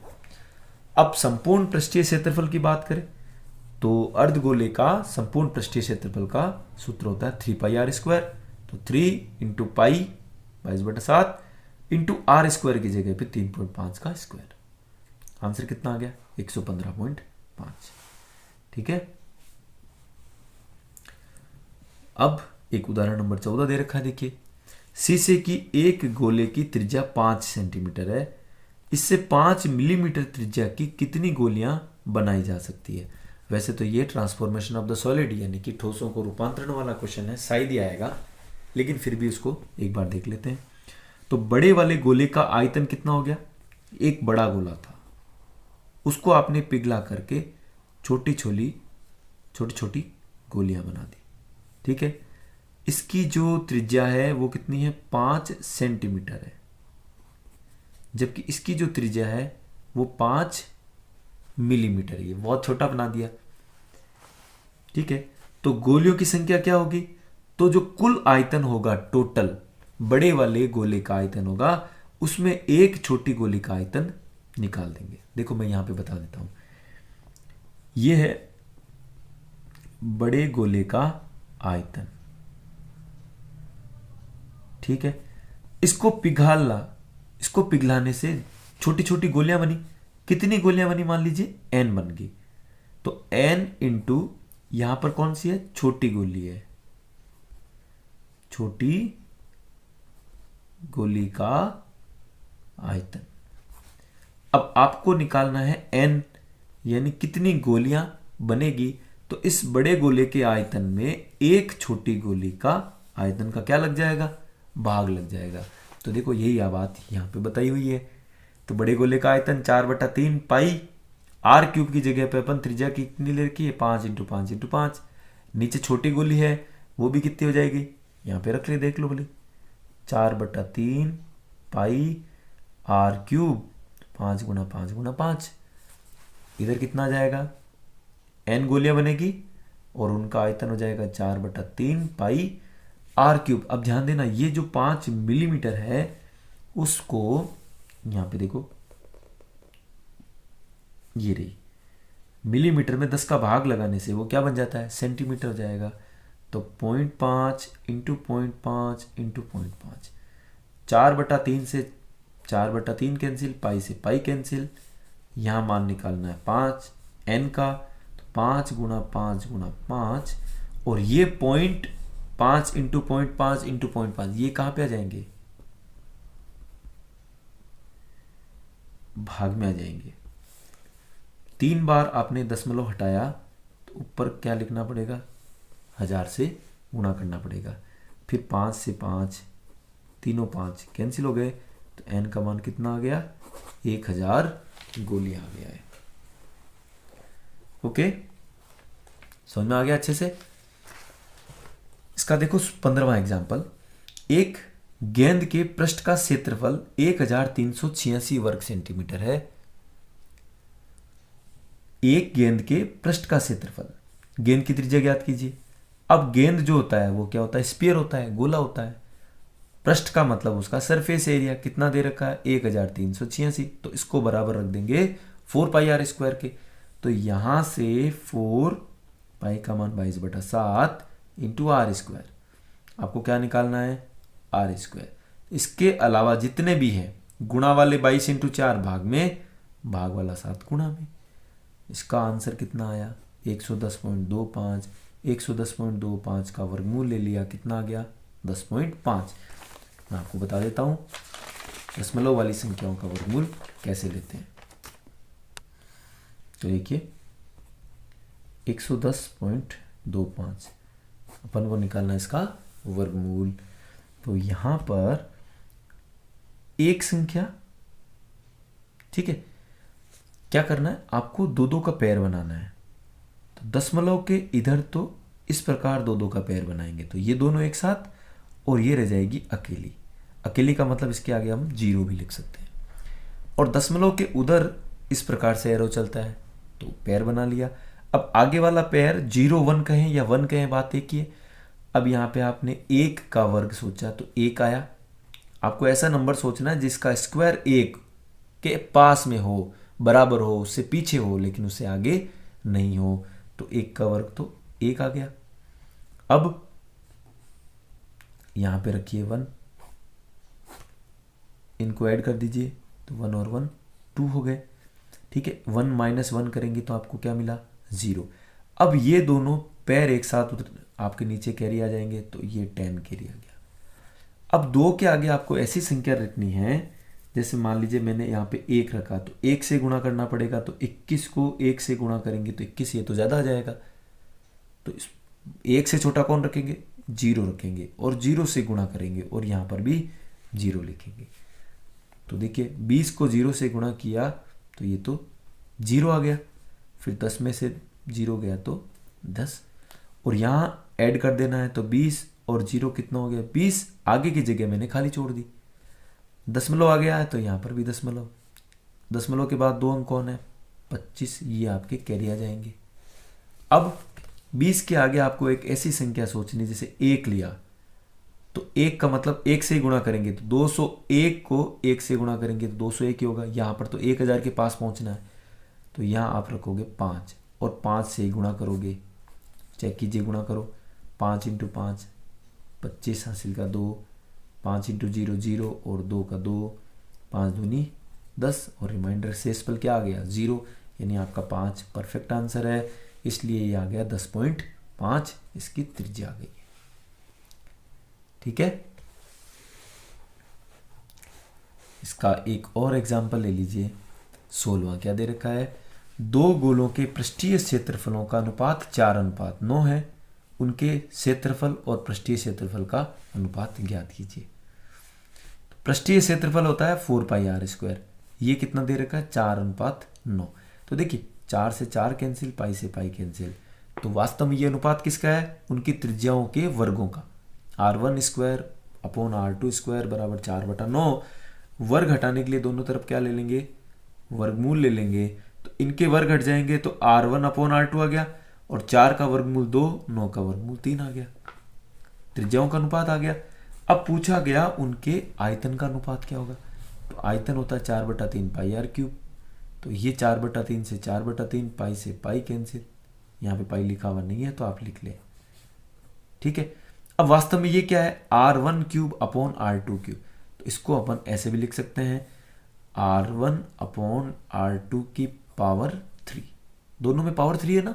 अब संपूर्ण पृष्ठीय क्षेत्रफल की बात करें तो अर्धगोले का संपूर्ण पृष्ठीय क्षेत्रफल का सूत्र होता है 3 पाई आर स्क्वायर, तो 3 into pi 22/7 into R square की जगह पे 3.5 का स्क्वायर। आंसर कितना आ गया 115.5। ठीक है, अब एक उदाहरण नंबर 14 दे रखा है। देखिए शीशे की एक गोले की त्रिज्या 5 सेंटीमीटर है, इससे 5 मिलीमीटर त्रिज्या की कितनी गोलियां बनाई जा सकती है। वैसे तो ये ट्रांसफॉर्मेशन ऑफ द सॉलिड यानी कि ठोसों को रूपांतरण वाला क्वेश्चन है, शायद ही आएगा, लेकिन फिर भी उसको एक बार देख लेते हैं। तो बड़े वाले गोले का आयतन कितना हो गया, एक बड़ा गोला था, उसको आपने पिघला करके छोटी छोटी छोटी छोटी गोलियां बना दी। ठीक है, इसकी जो त्रिज्या है वो कितनी है, 5 सेंटीमीटर है, जबकि इसकी जो त्रिज्या है वो 5 मिलीमीटर है। ये बहुत छोटा बना दिया। ठीक है, तो गोलियों की संख्या क्या होगी, तो जो कुल आयतन होगा टोटल बड़े वाले गोले का आयतन होगा, उसमें एक छोटी गोली का आयतन निकाल देंगे। देखो मैं यहां पे बता देता हूं, यह है बड़े गोले का आयतन। ठीक है, इसको पिघलाने से छोटी छोटी गोलियां बनी। कितनी गोलियां बनी, मान लीजिए n बन गई, तो n इंटू यहां पर कौन सी है, छोटी गोली है, छोटी गोली का आयतन। अब आपको निकालना है n, यानी कितनी गोलियां बनेगी। तो इस बड़े गोले के आयतन में एक छोटी गोली का आयतन का क्या लग जाएगा, भाग लग जाएगा। तो देखो यही बात यहां पे बताई हुई है। तो बड़े गोले का आयतन 4/3 पाई आर क्यूब की जगह पे अपन त्रिज्या की कितनी ले रखी है, 5 × 5 × 5। नीचे छोटी गोली है वो भी कितनी हो जाएगी, यहां पे रख ले, देख लो बोले 4/3 पाई आर क्यूब 5 × 5 × 5। इधर कितना आ जाएगा, n गोलियां बनेगी और उनका आयतन हो जाएगा 4/3 पाई आर क्यूब। अब ध्यान देना, ये जो 5 मिलीमीटर है उसको यहां पे देखो, ये रही मिलीमीटर में 10 का भाग लगाने से वो क्या बन जाता है, सेंटीमीटर हो जाएगा। तो 0.5 × 0.5 × 0.5, 4/3 से 4/3 कैंसिल, पाई से पाई कैंसिल, यहां मान निकालना है 5 n का, तो 5 × 5 × 5, और ये 0.5 × 0.5 × 0.5 ये कहां पे आ जाएंगे, भाग में आ जाएंगे। 3 बार आपने दशमलव हटाया तो ऊपर क्या लिखना पड़ेगा, 1000 से गुणा करना पड़ेगा। फिर 5 से 5, तीनों 5 कैंसिल हो गए, तो n का मान कितना आ गया, 1000 गोली आ गया है। ओके, समझ में आ गया अच्छे से। इसका देखो 15वां एग्जाम्पल, एक गेंद के पृष्ठ का क्षेत्रफल 1386 वर्ग सेंटीमीटर है। एक गेंद के पृष्ठ का क्षेत्रफल, गेंद की त्रिज्या ज्ञात कीजिए। अब गेंद जो होता है वो क्या होता है, स्फीयर होता है, गोला होता है। पृष्ठ का मतलब उसका सरफेस एरिया कितना दे रखा है, 1386, तो इसको बराबर रख देंगे 4πr² के। तो यहां से 4π का मान 22/7 × r²। आपको क्या निकालना है, r²। इसके अलावा जितने भी हैं गुणा वाले 22 × 4 भाग में, भाग वाला 7 गुणा में। इसका आंसर कितना आया, 110.25। 110.25 का वर्गमूल ले लिया, कितना आ गया, 10.5। मैं आपको बता देता हूं दशमलव वाली संख्याओं का वर्गमूल कैसे लेते हैं। तो देखिए 110.25 अपन को निकालना है इसका वर्गमूल। तो यहां पर एक संख्या, ठीक है, क्या करना है आपको, 2-2 का पेयर बनाना है। तो दशमलव के इधर तो इस प्रकार 2-2 का पेयर बनाएंगे, तो ये दोनों एक साथ, और ये रह जाएगी अकेली। अकेली का मतलब इसके आगे हम 0 भी लिख सकते हैं। और दशमलव के उधर इस प्रकार से एरो चलता है, तो पेयर बना लिया। अब आगे वाला पेयर 0-1 कहें या 1 कहें, बात एक ही है। अब यहाँ पे आपने 1 का वर्ग सोचा तो 1 आया। आपको ऐसा नंबर सोचना है जिसका स्क्वायर 1 के पास में हो, बराबर हो, उससे पीछे हो, लेकिन उससे आगे नहीं हो। तो 1 का वर्ग तो 1 आ गया। अब यहां पे रखिए 1, इनको ऐड कर दीजिए, तो 1 और 1 2 हो गए। ठीक है, 1 - 1 करेंगे तो आपको क्या मिला, 0। अब ये दोनों पैर एक साथ उधर आपके नीचे कैरी आ जाएंगे, तो ये 10 कैरी आ गया। अब 2 के आगे आपको ऐसी संख्या रखनी है, जैसे मान लीजिए मैंने यहाँ पे 1 रखा, तो 1 से गुणा करना पड़ेगा। तो 21 को 1 से गुणा करेंगे तो 21, ये तो ज़्यादा आ जाएगा। तो 1 से छोटा कौन रखेंगे, 0 रखेंगे, और 0 से गुणा करेंगे और यहाँ पर भी 0 लिखेंगे। तो देखिए 20 को 0 से गुणा किया तो ये तो 0 आ गया। फिर 10 में से 0 गया तो 10, और यहाँ ऐड कर देना है तो 20 और 0 कितना हो गया 20, आगे की जगह मैंने खाली छोड़ दी। दशमलव आ गया है तो यहाँ पर भी दशमलव, दशमलव के बाद 2 अंक कौन है 25, ये आपके कैरी आ जाएंगे। अब 20 के आगे आपको एक ऐसी संख्या सोचनी, जैसे 1 लिया तो 1 का मतलब 1 से ही गुणा करेंगे तो 201 को 1 से गुणा करेंगे तो 201 ही होगा। यहाँ पर तो 1000 के पास पहुँचना है तो यहाँ आप रखोगे 5 और 5 से ही गुणा करोगे, चेक कीजिए गुणा करो, 5 × 5 25 हासिल का 2, 5 × 0 0 और 2 का 2, 5 दूनी 10 और रिमाइंडर शेष पल क्या आ गया 0, यानी आपका 5 परफेक्ट आंसर है, इसलिए ये आ गया 10.5, इसकी त्रिज्या आ गई है। ठीक है, इसका एक और एग्जाम्पल ले लीजिए। 16वां क्या दे रखा है, 2 गोलों के पृष्ठीय क्षेत्रफलों का अनुपात 4:9 है, उनके क्षेत्रफल और पृष्ठीय क्षेत्रफल का अनुपात ज्ञात कीजिए। पृष्ठीय क्षेत्रफल होता है 4πr², ये कितना दे रखा है 4:9। तो देखिए 4 से 4 कैंसिल, पाई से पाई कैंसिल, तो वास्तव में ये अनुपात किसका है, उनकी त्रिज्याओं के वर्गों का। r1² अपॉन r2² बराबर 4/9। वर्ग हटाने के लिए दोनों तरफ क्या ले लेंगे, वर्गमूल ले लेंगे, तो इनके वर्ग हट जाएंगे तो r1 अपॉन r2 आ गया, और 4 का वर्गमूल 2, 9 का वर्गमूल 3 आ गया, त्रिज्याओं का अनुपात आ गया। अब पूछा गया उनके आयतन का अनुपात क्या होगा, तो आयतन होता है 4/3 πr³, तो ये 4/3 से 4/3, पाई से पाई कैंसिल, यहाँ पे पाई लिखा हुआ नहीं है तो आप लिख लें। ठीक है, अब वास्तव में ये क्या है r1³ अपॉन r2³, तो इसको अपन ऐसे भी लिख सकते हैं r1 अपॉन r2 की पावर 3, दोनों में पावर 3 है ना।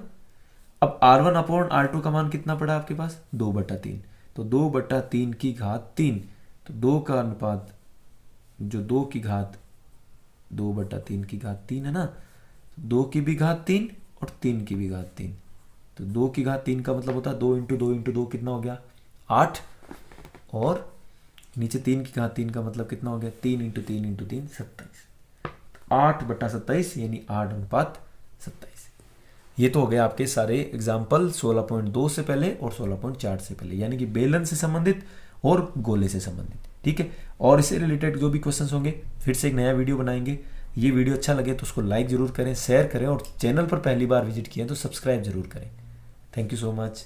अब r1 अपॉन r2 का मान कितना पड़ा आपके पास 2/3, तो 2/3 की घात 3, तो 2 का अनुपात जो 2 की घात 2/3 की घात 3 है ना, 2 की भी घात 3 और 3 की भी घात 3, तो 2 की घात 3 का मतलब होता है 2 × 2 × 2 कितना हो गया 8, और नीचे 3 की घात 3 का मतलब कितना हो गया 3 × 3 × 3 27, 8/27 यानी 8:27। ये तो हो गया आपके सारे एग्जाम्पल 16.2 से पहले और 16.4 से पहले, यानी कि बेलन से संबंधित और गोले से संबंधित। ठीक है, और इससे रिलेटेड जो भी क्वेश्चंस होंगे फिर से एक नया वीडियो बनाएंगे। ये वीडियो अच्छा लगे तो उसको लाइक जरूर करें, शेयर करें, और चैनल पर पहली बार विजिट किए तो सब्सक्राइब जरूर करें। Thank you so much.